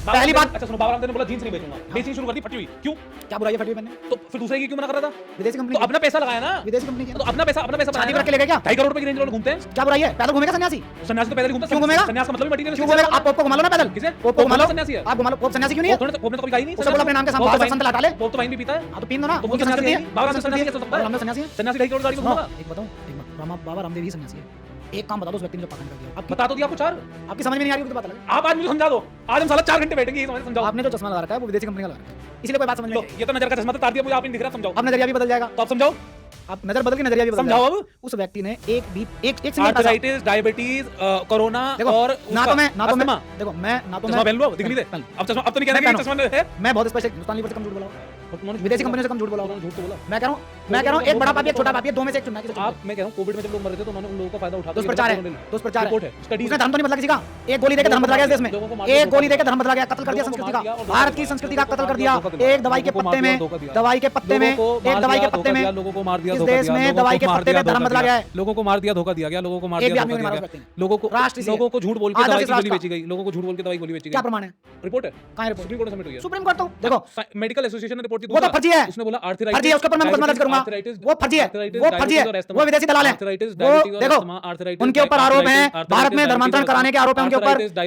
पहली बात, अच्छा सुनो, बाबा रामदेव ने बोला जींस नहीं बेचूंगा, बेचनी शुरू कर दी फटी हुई, क्यों? क्या बुराई है फटी हुई पहनने? तो फिर दूसरे की क्यों मना कर रहा था? विदेशी कंपनी तो अपना पैसा लगाया ना, विदेशी कंपनी तो अपना पैसा शादी बनाया में रख के ले गए क्या? 2.5 करोड़ रुपए की रेंज रोवर घूमते हैं। क्या बुराई है? पैदल घूमेगा सन्यासी? सन्यासी तो पैदल ही घूमता है। क्यों घूमेगा? सन्यास का मतलब ही मटेरियल क्यों घूमेगा? आप पोप को घुमा लो ना पैदल। किसे? पोप को घुमा लो, सन्यासी है। आप घुमा लो। पोप सन्यासी क्यों नहीं है? पोप ने तो कभी कहा ही नहीं। उसे बोलो अपने नाम के साथ बाहर से संत लटा ले। पोप तो वाइन भी पीता है। हाँ तो पीन दो ना, तो वो उनकी सन्यासी संस्कृति है है। नहीं। बाबा रामदेव सन्यासी कैसे हो सकता है? रामदेव सन्यासी है? सन्यासी 2.5 करोड़ गाड़ी में सुनो, घूमेगा। एक बताऊं, बाबा रामदेव ही सन्यासी है। एक काम बता दो उस व्यक्ति ने जो पाखंड कर दिया, आपकी बता तो दिया आपको 4। आपकी समझ में नहीं आ रही होगी तो बात अलग है। आप आज मुझे समझा दो, आज हम साला 4 घंटे बैठेंगे, ये समझाओ। आपने जो चश्मा लगा रखा है वो विदेशी कंपनी का लगा रखा है, इसलिए कोई बात समझ में लो, नहीं। ये तो नजर का चश्मा था, तार दिया मुझे, आप नहीं दिख रहा, समझाओ। अब नजरिया भी बदल जाएगा, तो आप समझाओ, आप नजर बदल के नजरिया भी बदल समझाओ जाएगा। अब। उस व्यक्ति ने एक सिंगल पैसा, आर्थराइटिस, डायबिटीज, कोरोना देखो और ना तो मैं अस्थमा। देखो मैं ना तो चश्मा मैं पहन लो, दिख नहीं दे। अब चश्मा, अब तो नहीं कहना कि चश्मा है। मैं बहुत स्पष्ट हिंदुस्तान लीवर से कम झूठ बोला हूं, उन्होंने विदेशी कंपनियों से कम झूठ बोला हूं। झूठ तो बोला। मैं कह रहा हूं एक बड़ा पापी एक छोटा पापी है, दो में से एक चुनना है। किसे आप, मैं कह रहा हूं कोविड में जब लोग मर रहे थे तो उन्होंने उन लोगों का फायदा उठाया। दोस्त प्रचार है, दोस्त प्रचार है। रिपोर्ट है, स्टडीज उसने धर्म तो नहीं बदला किसी का, एक गोली देकर धर्म बदला गया इस देश में, एक गोली देकर धर्म बदला गया, कत्ल कर दिया संस्कृति का, भारत की संस्कृति का कत्ल कर दिया। एक दवाई के पत्ते में, दवाई के पत्ते में, एक दवाई के पत्ते में, लोगों को मार दिया, इस देश में दवाई के पत्ते में धर्म बदला गया है। लोगों को मार दिया, धोखा दिया गया, लोगों को मार एक भी दिया, आदमी धोखा नहीं दिया मारा गया, उस लोगों को राष्ट्र से लोगों को झूठ बोल के आदर्श दवाई की गोली राष्ट्र बेची गई, लोगों को झूठ बोल के दवाई गोली बेची क्या गई। प्रमाण है? रिपोर्ट है, कहां है रिपोर्ट? सुप्रीम कोर्ट में सबमिट हुई है। सुप्रीम कोर्ट तो देखो मेडिकल एसोसिएशन ने रिपोर्ट दी, वो तो फर्जी है, उसने बोला आर्थराइटिस, फर्जी है, उसके ऊपर मैं मुकदमा दर्ज करूंगा। वो फर्जी है, वो फर्जी है, वो विदेशी दलाल है। वो देखो उनके ऊपर आरोप है भारत में धर्मांतरण कराने के आरोप है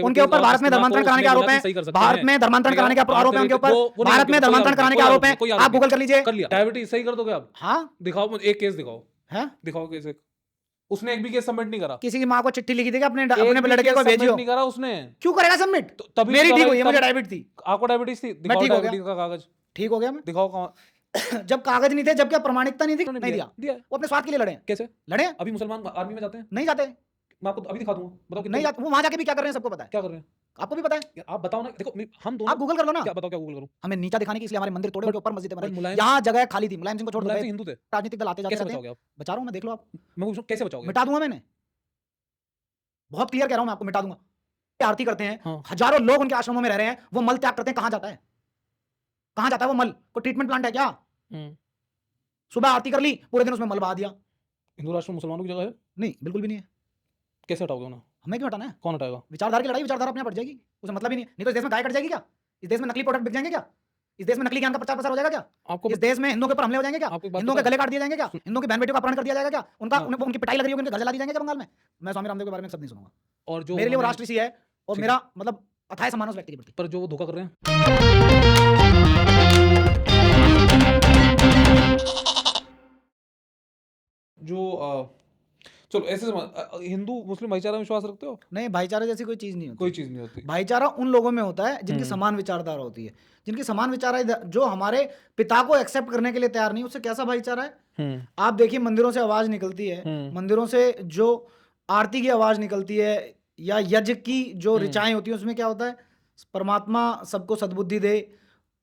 उनके ऊपर भारत में धर्मांतरण कराने के आरोप है, भारत में धर्मांतरण कराने के आरोप है उनके ऊपर, भारत में धर्मांतरण कराने के आरोप है। आप गूगल कर लीजिए। कर लिया, डायबिटीज सही कर दोगे आप? हाँ दिखाओ मुझे एक केस, दिखाओ, है, दिखाओ केस एक। उसने एक भी केस सबमिट नहीं करा, किसी की माँ को चिट्ठी लिखी थी कि अपने एक अपने भी लड़के केस को सबमिट भेजियो। नहीं करा उसने। क्यों करेगा सबमिट? तो तभी मेरी तो ठीक हुई है, तभी- मुझे डायबिटीज थी, आपको डायबिटीज थी, दिखाओ ठीक हो डायबिटीज का कागज, ठीक हो गया मैं। दिखाओ कहाँ जब कागज नहीं थे, जब क्या प्रमाणिकता नहीं थी, उन्होंने नहीं दिया। दिया। वो अपने स्वार्थ के लिए लड़े, कैसे? लड़े अभी मुसलमान आर्मी में जाते हैं, नहीं जाते, मैं आपको अभी दिखा दूंगा, बताओ कितने- नहीं जाते। वो वहां जाके भी क्या कर रहे हैं सबको पता है, क्या कर रहे हैं? आपको भी पता है। यार, आप बताओ ना, देखो हम दोनों, आप गूगल कर लो ना। क्या बताओ, क्या गूगल करूं? हमें नीचा दिखाने की इसलिए हमारे मंदिर तोड़े, उनके ऊपर मस्जिद बनाई, मुलायम- यहाँ जगह खाली थी। मुलायम सिंह को छोड़ दो, मुलायम सिंह हिंदू थे, राजनीतिक दल आते जाते कैसे रहते हैं। बचाओगे आप? बचा रहा हूँ मैं, देख लो आप। मैं पूछ रहा हूं, कैसे बचाओगे? मिटा दूंगा मैंने, बहुत क्लियर कह रहा हूँ मैं आपको, मिटा दूंगा। आरती करते हैं, हाँ। हजारों लोग उनके आश्रमों में रह रहे हैं, वो मल त्याग करते हैं, कहाँ जाता है? कहाँ जाता है वो मल? कोई ट्रीटमेंट प्लांट है क्या? सुबह आरती कर ली, पूरे दिन उसमें मल बहा दिया। हिंदू राष्ट्र मुसलमानों की जगह है? नहीं, बिल्कुल भी नहीं है। कैसे हटाओगे उन्हें? हमें क्यों हटाना है? कौन हटाएगा? विचारधारा की लड़ाई, विचारधारा अपने आप बढ़ जाएगी, उसे मतलब ही नहीं है। नहीं तो इस देश में गाय कट जाएगी क्या? इस देश में नकली प्रोडक्ट बिक जाएंगे क्या? इस देश में नकली ज्ञान का प्रचार प्रसार हो जाएगा क्या? आपको इस देश में हिंदुओं के ऊपर हमले हो जाएंगे क्या? आपको एक बात हिंदुओं के पता गले काट दिए जाएंगे क्या? हिंदुओं की बहन बेटियों का अपहरण कर दिया जाएगा क्या? हाँ। उनकी पिटाई लग रही होगी, उनके घर जला दिए जाएंगे क्या बंगाल में? मैं स्वामी रामदेव के बारे में सब नहीं सुनूंगा। और जो मेरे लिए वो उन्होंने- राष्ट्र ऋषि है, और ठीक मेरा मतलब अथाह सम्मान उस व्यक्ति के प्रति। पर जो वो धोखा कर रहे हैं, जो चलो ऐसे हिंदू मुस्लिम भाईचारा में विश्वास रखते हो? नहीं, भाईचारा जैसी कोई चीज नहीं होती। कोई चीज नहीं होती। भाईचारा उन लोगों में होता है जिनकी समान विचारधारा होती है, जिनकी समान विचार, जो हमारे पिता को एक्सेप्ट करने के लिए तैयार नहीं, उससे कैसा भाईचारा है? आप देखिए, मंदिरों से आवाज निकलती है, मंदिरों से जो आरती की आवाज निकलती है या यज्ञ की जो ऋचाएं होती है, उसमें क्या होता है? परमात्मा सबको सद्बुद्धि दे,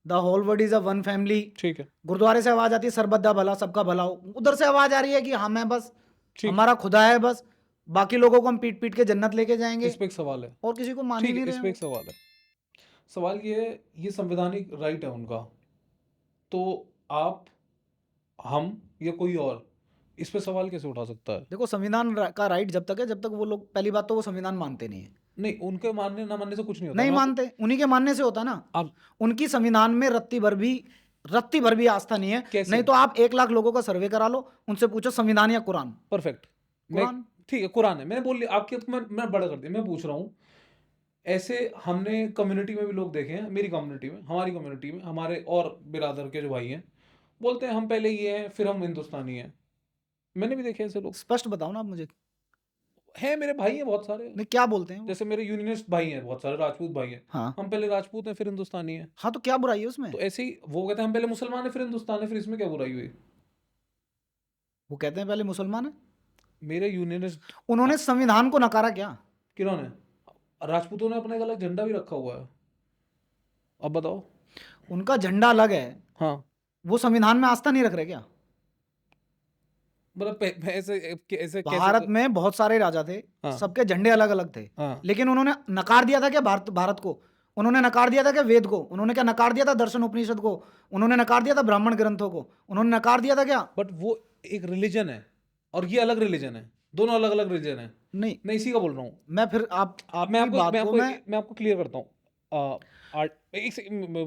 the whole world is a one family. ठीक है, गुरुद्वारे से आवाज आती है सरबद्दा भला सबका भला हो, उधर से आवाज आ रही है कि हम हैं बस, ठीक। हमारा खुदा है बस, बाकी लोगों को हम पीट पीट के जन्नत लेके जाएंगे, इस पे एक सवाल है, और किसी को मान ही ठीक नहीं है, इस पे रहे एक सवाल है। सवाल ये है, ये संवैधानिक राइट है उनका, तो आप, हम या कोई और इस पे सवाल कैसे उठा सकता है? देखो, संविधान का राइट जब तक है, जब तक वो लोग, पहली बात तो वो संविधान मानते नहीं है। नहीं, उनके मानने ना मानने से कुछ नहीं होता। नहीं मानते, उन्हीं के मानने से होता ना। आप उनकी संविधान में रत्ती भर भी आस्था नहीं है। कैसे? नहीं तो आप 1 लाख लोगों का सर्वे करा लो, उनसे पूछो संविधान या कुरान। परफेक्ट, कुरान, ठीक है, कुरान है, मैंने बोल लिया आपके, मैं बड़ा कर दिया। मैं पूछ रहा हूँ, ऐसे हमने कम्युनिटी में भी लोग देखे हैं, मेरी कम्युनिटी में, हमारी कम्युनिटी में, हमारे और बिरादर के जो भाई हैं, बोलते हैं हम पहले ये हैं फिर हम हिंदुस्तानी हैं। मैंने भी देखे ऐसे लोग, स्पष्ट बताओ ना आप मुझे। हैं मेरे भाई हैं बहुत सारे, नहीं, क्या बोलते हैं वो? जैसे मेरे यूनियनिस्ट भाई हैं बहुत सारे, राजपूत भाई हैं, हाँ हम पहले राजपूत हैं फिर हिंदुस्तानी हैं। हाँ, तो क्या बुराई है उसमें? तो ऐसे ही वो कहते हैं हम पहले मुसलमान हैं फिर हिंदुस्तान है, फिर इसमें क्या बुराई हुई? वो कहते हैं पहले मुसलमान है। मेरे यूनियनिस्ट, उन्होंने संविधान को नकारा क्या? किन्होंने? राजपूतों ने अपना एक अलग झंडा भी रखा हुआ है। अब बताओ। उनका झंडा अलग है, हाँ, वो संविधान में आस्था नहीं रख रहे क्या? मतलब ऐसे ऐसे भारत में बहुत सारे राजा थे, हाँ। सबके झंडे अलग अलग थे, हाँ। लेकिन उन्होंने नकार दिया था क्या भारत को? उन्होंने नकार दिया था क्या वेद को? उन्होंने क्या नकार दिया था दर्शन उपनिषद को? उन्होंने नकार दिया था ब्राह्मण ग्रंथों को? उन्होंने नकार दिया था क्या? बट वो एक रिलीजन है और ये अलग रिलीजन है, दोनों अलग अलग रिलीजन है। नहीं, मैं इसी का बोल रहा हूँ। मैं फिर आप मैं आपकी बात को आपको क्लियर करता हूँ। एक से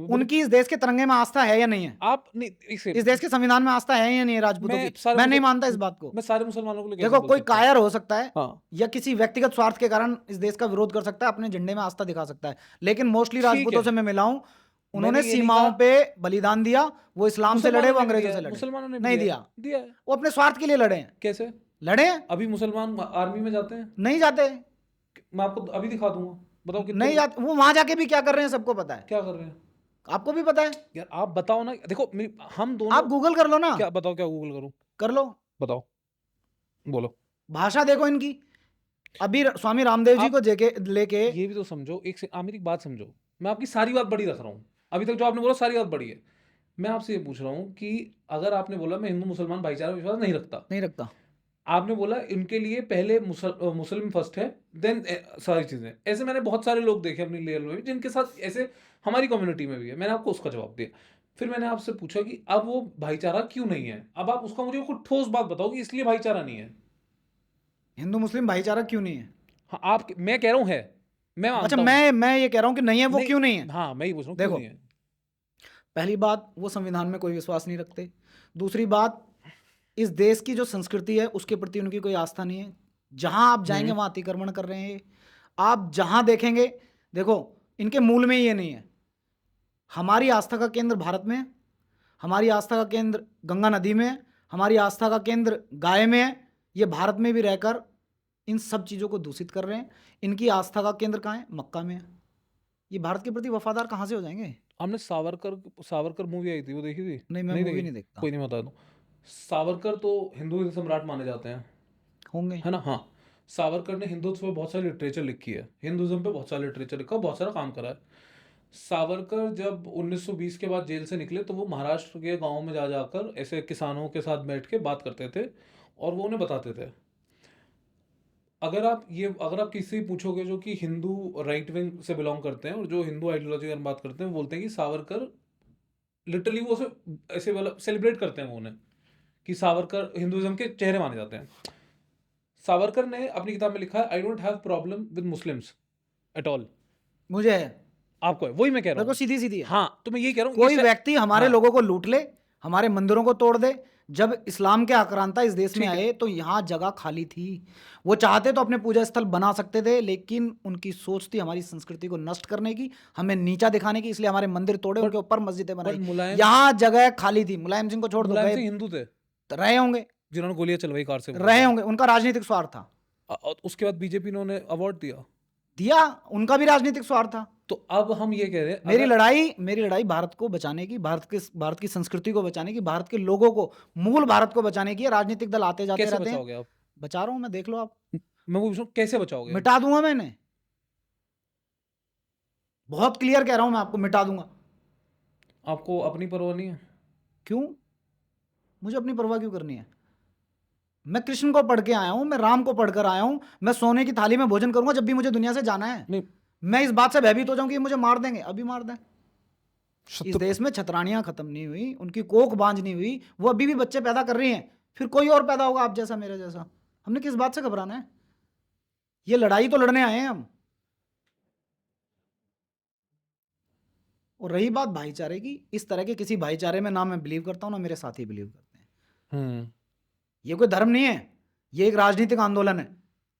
उनकी इस देश के तिरंगे में आस्था है या नहीं है? आप नहीं, एक से इस देश के संविधान में आस्था है या नहीं है राजपूतों मैं की? सारे मैं नहीं मुसल- मानता इस बात को। मैं सारे मुसलमानों को लिए कैसे देखो, बोल कोई सकता हूँ? कायर हो सकता है हाँ या किसी व्यक्तिगत स्वार्थ के कारण इस देश का विरोध कर सकता है, अपने झंडे में आस्था दिखा सकता है, लेकिन मोस्टली ठीक राजपूतों है, से मैं मिला हूं, उन्होंने मैंने ये नहीं सीमाओं कहा पे बलिदान दिया। वो इस्लाम से लड़े, मुसलमानों वो ने भी अंग्रेजों दिया से है, लड़े। मुसलमानों ने भी नहीं दिया दिया, है, दिया है। वो अपने स्वार्थ के लिए लड़े हैं। कैसे? लड़े हैं, अभी मुसलमान आर्मी में जाते हैं, नहीं जाते, मैं आपको अभी दिखा दूंगा, बताओ कितने नहीं जाते। वो वहां जाके भी क्या कर रहे हैं सबको पता है, क्या कर रहे हैं आपको भी पता है। यार? आप बताओ ना, देखो हम दोनों आप गूगल कर लो ना, क्या बताओ, क्या गूगल करूं? कर लो, बताओ, बोलो। भाषा देखो इनकी। अभी स्वामी रामदेव जी आप को जेके लेके, ये भी तो समझो, एक से मेरी बात समझो, मैं आपकी सारी बात बड़ी रख रहा हूँ, अभी तक जो आपने बोला सारी बात बड़ी है। मैं आपसे ये पूछ रहा हूँ कि अगर आपने बोला मैं हिंदू मुसलमान भाईचारा में विश्वास नहीं रखता, नहीं रखता, आपने बोला इनके लिए पहले मुस्लिम फर्स्ट है, देन सारी चीजें, ऐसे मैंने बहुत सारे लोग देखे अपनी लेवल में भी जिनके साथ ऐसे हमारी कम्युनिटी में भी है, मैंने आपको उसका जवाब दिया। फिर मैंने आपसे पूछा कि अब वो भाईचारा क्यों नहीं है, अब आप उसका मुझे कुछ ठोस बात बताओ कि इसलिए भाईचारा नहीं है। हिंदू मुस्लिम भाईचारा क्यों नहीं है? हाँ, आप, मैं कह रहा हूँ है, मैं अच्छा, मानता हूँ, मैं ये कह रहा हूँ कि नहीं है, वो क्यों नहीं है? हाँ मैं ही पूछ रहा हूँ क्यों देखो, नहीं है। पहली बात, वो संविधान में कोई विश्वास नहीं रखते। दूसरी बात, इस देश की जो संस्कृति है उसके प्रति उनकी कोई आस्था नहीं है। जहां आप जाएंगे वहां अतिक्रमण कर रहे हैं ये। आप जहां देखेंगे, देखो, इनके मूल में ये नहीं है। हमारी आस्था का केंद्र भारत में है, हमारी आस्था का केंद्र गंगा नदी में है, हमारी आस्था का केंद्र गाय में है। ये भारत में भी रहकर इन सब चीज़ों को दूषित कर रहे हैं। इनकी आस्था का केंद्र कहाँ है? मक्का में है। ये भारत के प्रति वफादार कहाँ से हो जाएंगे? हमने सावरकर मूवी आई थी, वो देखी थी? नहीं, मैं मूवी देखी? नहीं देखता। कोई नहीं, बता दो। सावरकर तो हिंदू सम्राट माने जाते हैं, होंगे। है ना? हाँ, सावरकर ने हिंदुत्व पे बहुत सारी लिटरेचर लिखी है, हिंदुज्म पे बहुत सारा लिटरेचर लिखा, बहुत सारा काम करा है। सावरकर जब 1920 के बाद जेल से निकले तो वो महाराष्ट्र के गांव में जा जाकर ऐसे किसानों के साथ बैठ के बात करते थे और वो उन्हें बताते थे। अगर आप किसी पूछोगे जो कि हिंदू राइट विंग से बिलोंग करते हैं और जो हिंदू आइडियोलॉजी की बात करते हैं, वो बोलते हैं कि सावरकर लिटरली, वो ऐसे मतलब सेलिब्रेट करते हैं वो उन्हें, कि सावरकर हिंदुइज्म के चेहरे माने जाते हैं। सावरकर ने अपनी किताब में लिखा है, I don't have problem with Muslims at all. मुझे है, आपको है, वही मैं कह रहा बिल्कुल हूँ। सीधी सीधी है। हाँ, तो मैं ये कह रहा हूँ, कोई व्यक्ति हमारे हाँ, लोगों को लूट ले, हमारे मंदिरों को तोड़ दे। जब इस्लाम के आक्रांता इस देश में ठीक है। आए तो यहाँ जगह खाली थी। वो चाहते तो अपने पूजा स्थल बना सकते थे, लेकिन उनकी सोच थी हमारी संस्कृति को नष्ट करने की, हमें नीचा दिखाने की, इसलिए हमारे मंदिर तोड़े, उनके ऊपर मस्जिदें बनाई। यहाँ जगह खाली थी। मुलायम सिंह को छोड़ दो, मुलायम गए सिंह हिंदू थे, रहे होंगे, जिन्होंने गोलियां चलवाई कार से, रहे होंगे, उनका राजनीतिक स्वार्थ था। उसके बाद बीजेपी ने उन्हें अवार्ड दिया, उनका भी राजनीतिक स्वार्थ था। तो अब हम ये कह रहे हैं, मेरी लड़ाई भारत को बचाने की, भारत की संस्कृति को बचाने की, भारत के लोगों को, मूल भारत को बचाने की है। राजनीतिक दल आते जाते कैसे रहते हैं। बचाओगे आप? बचा रहा हूं मैं, देख लो आप। मैं वो पूछ रहा हूँ, कैसे बचाओगे? मिटा दूंगा मैंने, बहुत क्लियर कह रहा हूं मैं आपको, मिटा दूंगा। आपको अपनी परवाह नहीं है? क्यों? मुझे अपनी परवाह क्यों करनी है? मैं कृष्ण को पढ़ के आया हूं, मैं राम को पढ़कर आया हूं। मैं सोने की थाली में भोजन करूंगा जब भी मुझे दुनिया से जाना है। नहीं, मैं इस बात से भयभीत हो जाऊं कि मुझे मार देंगे, अभी मार दें। इस देश में छतरानियां खत्म नहीं हुई, उनकी कोख बांझ नहीं हुई, वो अभी भी बच्चे पैदा कर रही हैं। फिर कोई और पैदा होगा आप जैसा, मेरे जैसा। हमने किस बात से घबराना है? ये लड़ाई तो लड़ने आए हैं हम। और रही बात भाईचारे की, इस तरह के किसी भाईचारे में ना मैं बिलीव करता हूं, ना मेरे साथी बिलीव करते हैं। ये कोई धर्म नहीं है, ये एक राजनीतिक आंदोलन है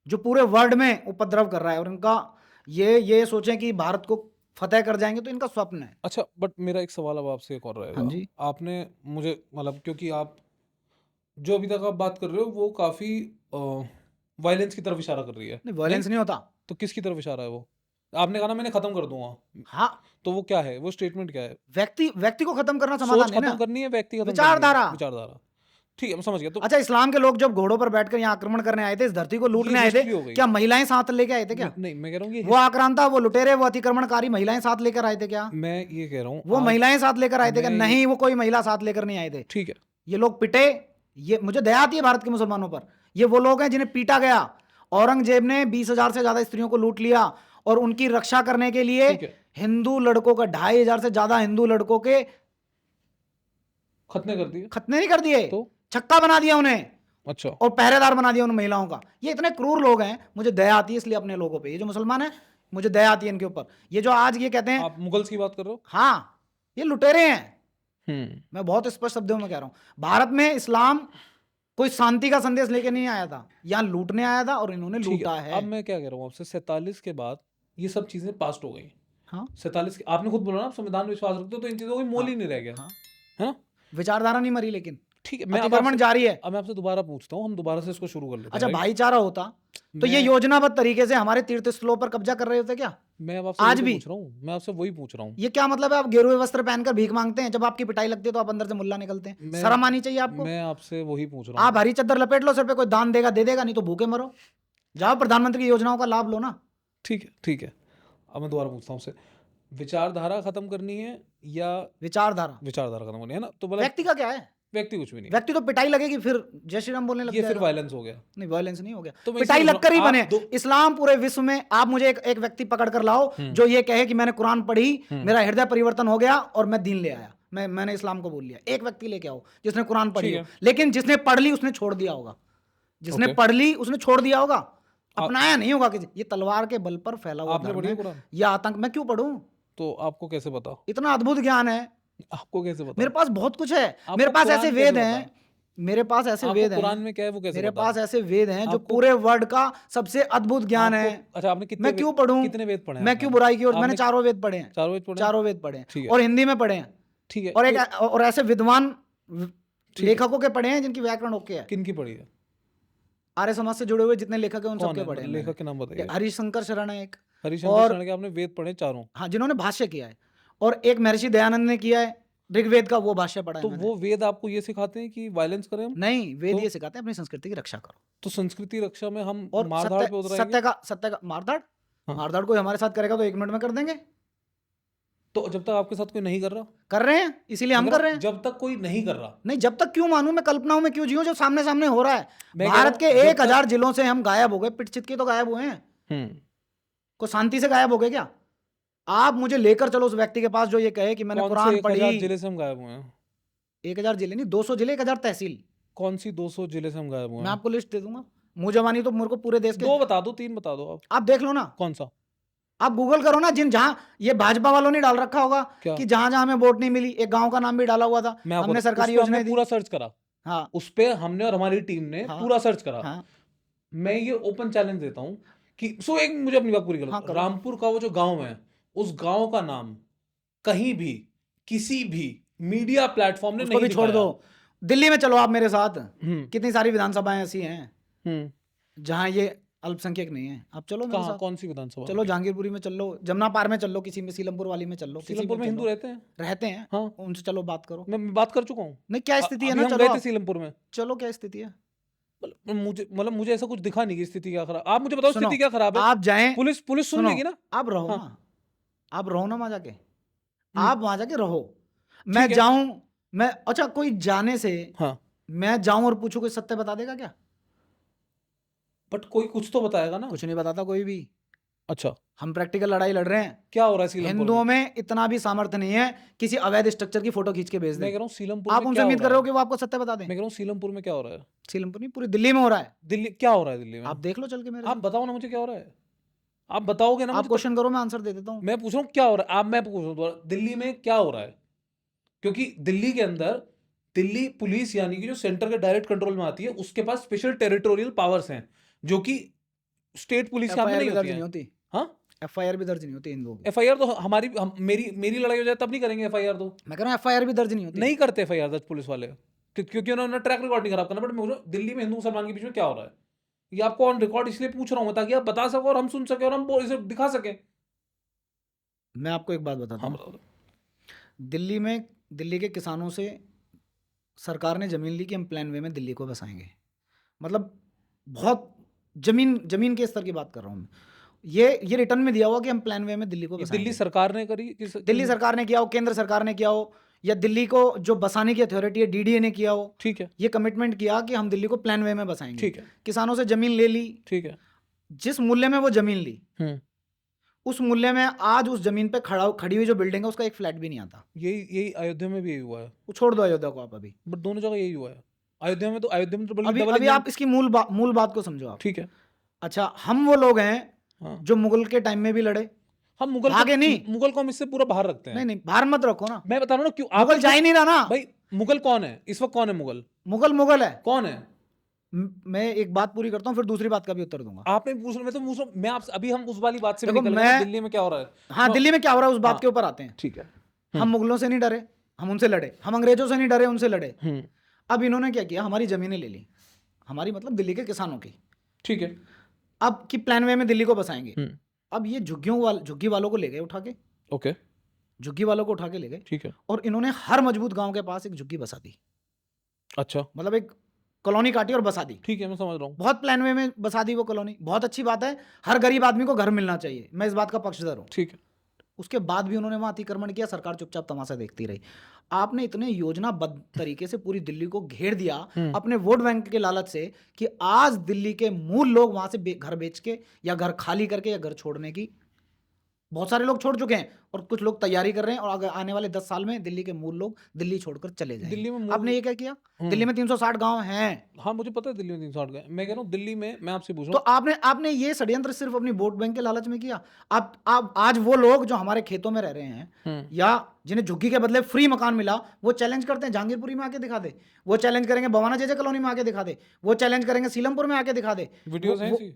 जो पूरे वर्ल्ड में उपद्रव कर रहा है। और इनका ये सोचें कि भारत को फतेह कर जाएंगे तो इनका स्वप्न है। अच्छा, बट मेरा एक सवाल अब आपसे एक और रहेगा। हाँ जी। आपने मुझे मतलब, क्योंकि आप जो अभी तक आप बात कर रहे हो वो काफी वायलेंस की तरफ इशारा कर रही है। नहीं, वायलेंस नहीं होता। तो किसकी तरफ इशारा है वो? आपने कहा ना मैंने खत्म कर दूंगा, हाँ, तो वो क्या है, वो स्टेटमेंट क्या है? व्यक्ति को खत्म करना सोच समाधान है खत्म ना, करनी है, व्यक्ति खत्म विचारधारा। करनी है, विचारधारा। ठीक है, मैं समझ गया। तो अच्छा, इस्लाम के लोग जब घोड़ों पर बैठकर यहाँ आक्रमण करने आए थे, इस धरती को लूटने आए थे, क्या महिलाएं साथ लेके आए थे क्या? नहीं, मैं कह रहा हूँ वो आक्रांता, वो लुटेरे, वो अतिक्रमणकारी महिलाएं साथ लेकर आए थे क्या? मैं ये कह रहा हूँ, वो महिलाएं साथ लेकर आए थे क्या? मैं नहीं, वो कोई महिला साथ लेकर नहीं आए थे। ठीक है, ये लोग पिटे। ये मुझे दया आती है भारत के मुसलमानों पर। ये वो लोग हैं जिन्हें पीटा गया। औरंगजेब ने 20,000 से ज्यादा स्त्रियों को लूट लिया और उनकी रक्षा करने के लिए हिंदू लड़कों का 2,500 से ज्यादा हिंदू लड़कों के खतने कर दिए। खतने नहीं कर दिए, तो छक्का बना दिया उन्हें। अच्छा, और पहरेदार बना दिया उन महिलाओं का। ये इतने क्रूर लोग हैं, मुझे दया आती है इसलिए अपने लोगों पे। ये जो मुसलमान है, मुझे दया आती है इनके ऊपर। ये जो आज ये कहते हैं, आप मुगल्स की बात कर रहे हो? हाँ, ये लुटेरे हैं। मैं बहुत स्पष्ट शब्दों में कह रहा हूँ, भारत में इस्लाम कोई शांति का संदेश लेके नहीं आया था, यहाँ लूटने आया था और इन्होंने लूटा है। अब मैं क्या कह रहा हूँ आपसे, 47 के बाद ये सब चीजें पास्ट हो गई। हाँ, 47 आपने खुद बोला ना, आप संविधान में विश्वास रखते हो, तो इन चीजों का मोल ही नहीं रह गया। हाँ, है ना? विचारधारा नहीं मरी, लेकिन ठीक है, मैं अतिक्रमण जारी है। अब मैं आपसे दोबारा पूछता हूँ, हम दोबारा से इसको शुरू कर लेते हैं। अच्छा, राइट? भाईचारा होता तो ये योजनाबद्ध तरीके से हमारे तीर्थ स्थलों पर कब्जा कर रहे होते क्या? मैं अब आपसे आज वही भी पूछ रहा हूँ, मैं आपसे वही पूछ रहा हूँ। ये क्या मतलब है? आप गेरुए वस्त्र पहनकर भीख मांगते हैं, जब आपकी पिटाई लगती है तो आप अंदर से मुल्ला निकलते हैं। शर्म आनी चाहिए आपको। मैं आपसे वही पूछ रहा हूँ। आप हरी चद्दर लपेट लो सर पे, कोई दान देगा दे देगा, नहीं तो भूखे मरो। जाओ प्रधानमंत्री की योजनाओं का लाभ लो ना। ठीक है, ठीक है। अब मैं दोबारा पूछता हूँ आपसे, विचारधारा खत्म करनी है या विचारधारा खत्म करनी है ना? तो व्यक्ति का क्या है? व्यक्ति कुछ भी नहीं, व्यक्ति तो पिटाई लगेगी फिर जय श्री राम बोलने लग ये जाएगा। फिर वायलेंस हो गया। नहीं, वायलेंस नहीं हो गया, तो मैं पिटाई इसीलिए लगकर ही आप बने। इस्लाम पूरे विश्व में, आप मुझे एक व्यक्ति पकड़ कर लाओ जो ये कहे कि मैंने कुरान पढ़ी, मेरा हृदय परिवर्तन हो गया और मैं दीन ले आया, मैंने इस्लाम को बोल लिया। एक व्यक्ति लेके आओ जिसने कुरान पढ़ी हो, लेकिन जिसने पढ़ ली उसने छोड़ दिया होगा, जिसने पढ़ ली उसने छोड़ दिया होगा, अपनाया नहीं होगा किसी। ये तलवार के बल पर फैला हुआ आपने पढ़ी है कुरान? ये आतंक मैं क्यों पढ़ूं? तो आपको कैसे पता? इतना अद्भुत ज्ञान है आपको कैसे पता? मेरे पास बहुत कुछ है। मेरे पास ऐसे वेद हैं, मेरे पास ऐसे वेद हैं, कुरान में क्या है वो कैसे मेरे पता? पास ऐसे वेद हैं जो पूरे वर्ल्ड का सबसे अद्भुत ज्ञान है। अच्छा, आपने कितने मैं क्यों पढ़ूं? कितने वेद पढ़े हैं? मैं क्यों बुराई की ओर? मैंने चारों वेद पढ़े हैं। चारों वेद पढ़े हैं? चारों वेद पढ़े हैं ठीक है। और हिंदी में पढ़े हैं। ठीक है। और ऐसे विद्वान लेखकों के पढ़े हैं जिनकी व्याकरण ओके है। किन की पढ़ी है? आर्य समाज से जुड़े हुए जितने लेखक हैं उन सबके पढ़े हैं। लेखक के नाम बताइए। हरिशंकर शरण है एक, हरिशंकर शरण के आपने वेद पढ़े चारों? हाँ, जिन्होंने भाष्य किया है, और एक महर्षि दयानंद ने किया है ऋग्वेद का, वो भाष्य पढ़ा है तो मैंने। वो वेद आपको ये सिखाते हैं कि वायलेंस करें हम? नहीं, वेद ये सिखाते हैं अपनी संस्कृति की रक्षा करो। तो संस्कृति रक्षा में हम और मारधाड़ पे उतराएंगे? सत्य का मारधाड़? हाँ। मारधाड़ कोई हमारे साथ करेगा तो 1 मिनट में कर देंगे। तो जब तक आपके साथ कोई नहीं कर रहा? कर रहे हैं, इसीलिए हम कर रहे हैं। जब तक कोई नहीं कर रहा? नहीं, जब तक क्यों मानूं मैं? कल्पनाओं में क्यों जीऊं जब सामने सामने हो रहा है? मैं भारत के जब 1000 जिलों से हम गायब हो गए, पिट चित के तो गायब हुए हैं। को शांति से गायब हो गए क्या? आप मुझे लेकर चलो उस व्यक्ति के पास जो ये कहे कि मैंने कौन से कुरान 1000 पढ़ी। जिले से हम गायब हुए हैं? 1000 जिले नहीं, 200 जिले, 1000 तहसील। कौन सी 200 जिले से हम गायब हुए मैं हैं? आपको लिस्ट दे दूंगा। मुंह जवानी तो मेरे को पूरे देश के 2 बता दो, 3 बता दो आप देख लो ना। कौन सा? आप गूगल करो ना, जहां ये भाजपा वालों ने डाल रखा होगा क्या? कि जहां जहां हमें वोट नहीं मिली, एक गांव का नाम भी डाला हुआ था, हमने सरकारी योजना दी। पूरा सर्च करा। हाँ, उस पे हमने और हमारी टीम ने पूरा सर्च करा। हाँ, मैं ये ओपन चैलेंज देता हूँ कि एक मुझे अपनी बात पूरी करो। रामपुर का वो जो गांव है, उस गांव का नाम कहीं भी किसी भी मीडिया प्लेटफॉर्म ने नहीं भी छोड़ दो। दिल्ली में चलो आप मेरे साथ, कितनी सारी विधानसभाएं ऐसी हैं जहां ये अल्पसंख्यक नहीं है। आप चलो मेरे साथ। कौन सी विधानसभा? चलो जहांगीरपुरी में चल लो, जमुना पार में चल लो, किसी में सीलमपुर वाली में चल लो। सीलमपुर में हिंदू रहते हैं? हाँ, उनसे चलो बात करो। मैं बात कर चुका हूँ। नहीं, क्या स्थिति है ना? हम गए थे सीलमपुर में। चलो, क्या स्थिति है? मुझे ऐसा कुछ दिखा नहीं कि स्थिति क्या खराब। आप मुझे बताओ स्थिति क्या खराब है? आप जाएं, पुलिस सुन लेगी ना? आप रहो ना, आप रहो ना वहां जाके, आप वहां जाके रहो। मैं जाऊं, मैं अच्छा कोई जाने से मैं जाऊं और पूछूं कोई सत्य बता देगा क्या? बट कोई कुछ तो बताएगा ना। कुछ नहीं बताता कोई भी। अच्छा, हम प्रैक्टिकल लड़ाई लड़ रहे हैं। क्या हो रहा है सीलमपुर? हिंदुओं में इतना भी सामर्थ्य नहीं है किसी अवैध स्ट्रक्चर की फोटो खींच के भेज दें। मैं कह रहा हूं सीलमपुर आप उनसे उम्मीद कर रहे हो कि वो आपको सत्य बता दें? मैं कह रहा हूं सीलमपुर में क्या हो रहा है? सीलमपुर नहीं, पूरी दिल्ली में हो रहा है। दिल्ली क्या हो रहा है? दिल्ली में आप देख लो चल के मेरे। आप बताओ ना मुझे क्या हो रहा है। आप बताओगे ना? आप क्वेश्चन करो, मैं आंसर दे देता हूँ। मैं पूछ रहा हूँ क्या हो रहा है। मैं पूछ रहा हूँ दिल्ली में क्या हो रहा है, क्योंकि दिल्ली के अंदर दिल्ली पुलिस यानी कि जो सेंटर के डायरेक्ट कंट्रोल में आती है, उसके पास स्पेशल टेरिटोरियल पावर्स हैं जो कि स्टेट पुलिस के हाथ में नहीं होती। हाँ, एफआईआर भी दर्ज नहीं होती हिंदुओं की। एफआईआर तो मेरी लड़ाई हो जाए तब नहीं करेंगे एफआईआर। तो मैं कह रहा हूँ एफआईआर भी दर्ज नहीं होती। नहीं करते एफआईआर दर्ज पुलिस वाले, क्योंकि उन्होंने ट्रैक रिकॉर्ड नहीं खराब करना। बट मैं दिल्ली में हिंदू मुसलमान के बीच में क्या हो रहा है ये आपको ऑन रिकॉर्ड इसलिए पूछ रहा हूँ ताकि आप बता सको और हम सुन सके और हम इसे दिखा सके। मैं आपको एक बात बताता हूँ। दिल्ली के किसानों से सरकार ने जमीन ली कि हम प्लान वे में दिल्ली को बसाएंगे। मतलब बहुत जमीन के स्तर की बात कर रहा हूँ मैं। ये रिटर्न में दिया हुआ कि हम प्लान वे में दिल्ली को बसाएंगे। दिल्ली सरकार ने करी? दिल्ली सरकार ने किया हो, केंद्र सरकार ने किया हो, या दिल्ली को जो बसाने की अथॉरिटी है डीडीए ने किया हो। ठीक है, ये कमिटमेंट किया कि हम दिल्ली को प्लान वे में बसाएंगे। ठीक है, किसानों से जमीन ले ली। ठीक है, जिस मूल्य में वो जमीन ली, उस मूल्य में आज उस जमीन पे खड़ी हुई जो बिल्डिंग है उसका एक फ्लैट भी नहीं आता। यही अयोध्या में भी यही हुआ है। वो छोड़ दो अयोध्या को आप अभी, बट दोनों जगह यही हुआ है। अयोध्या में तो अभी आप इसकी मूल बात को समझो आप। ठीक है। अच्छा, हम वो लोग हैं हाँ। जो मुगल के टाइम में भी लड़े। हम मुगल भागे नहीं। मुगल को हम इससे पूरा बाहर रखते हैं। नहीं नहीं, बाहर मत रखो ना, मैं बता रहा हूँ ना क्यों। मुगल जा ही नहीं रहा ना भाई। मुगल कौन है इस वक्त? कौन है मुगल? मुगल है। कौन है? मैं एक बात पूरी करता हूँ, फिर दूसरी बात का भी उत्तर दूंगा। आपने पूछ रहा, मैं तो पूछ रहा हूँ। मैं आपसे अभी हम उस वाली बात से भी देखो, निकल गए ना, दिल्ली में क्या हो रहा है। हाँ, दिल्ली में क्या हो रहा है उस बात हाँ, के ऊपर आते हैं। ठीक है। हम मुगलों से नहीं डरे, हम उनसे लड़े। हम अंग्रेजों से नहीं डरे, उनसे लड़े। अब इन्होंने क्या किया, हमारी जमीनें ले ली, हमारी मतलब दिल्ली के किसानों की। ठीक है। अब की प्लान वे में दिल्ली को बसाएंगे। अब ये झुग्गी वालों को ले गए उठा के। ओके। झुग्गी वालों को उठा के ले गए। ठीक है। और इन्होंने हर मजबूत गांव के पास एक झुग्गी बसा दी। अच्छा। मतलब एक कॉलोनी काटी और बसा दी। ठीक है, मैं समझ रहा हूँ। बहुत प्लान वे में बसा दी वो कॉलोनी, बहुत अच्छी बात है। हर गरीब आदमी को घर मिलना चाहिए, मैं इस बात का पक्षधर हूँ। ठीक है। उसके बाद भी उन्होंने वहां अतिक्रमण किया, सरकार चुपचाप तमाशा देखती रही। आपने इतने योजनाबद्ध तरीके से पूरी दिल्ली को घेर दिया अपने वोट बैंक के लालच से कि आज दिल्ली के मूल लोग वहां से घर बेच के या घर खाली करके या घर छोड़ने की, बहुत सारे लोग छोड़ चुके हैं और कुछ लोग तैयारी कर रहे हैं, और अगर आने वाले 10 साल में दिल्ली के मूल लोग दिल्ली छोड़कर चले जाएंगे। दिल्ली में आपने ये क्या किया? दिल्ली में 360 गांव हैं। हाँ, मुझे पता है दिल्ली में 360 गए। मैं कह रहा हूँ दिल्ली में, मैं आपसे पूछ तो रहा हूँ, आपने ये षड्यंत्र सिर्फ अपनी वोट बैंक के लालच में किया। आप आज वो लोग जो हमारे खेतों में रह रहे हैं या जिन्हें झुग्गी के बदले फ्री मकान मिला, वो चैलेंज करते हैं जहांगीरपुरी में आके दिखा दे, वो चैलेंज करेंगे बवाना जेजे कॉलोनी में आके दिखा दे, वो चैलेंज करेंगे सीलमपुर में आके दिखा दे। वीडियोस हैं ऐसी?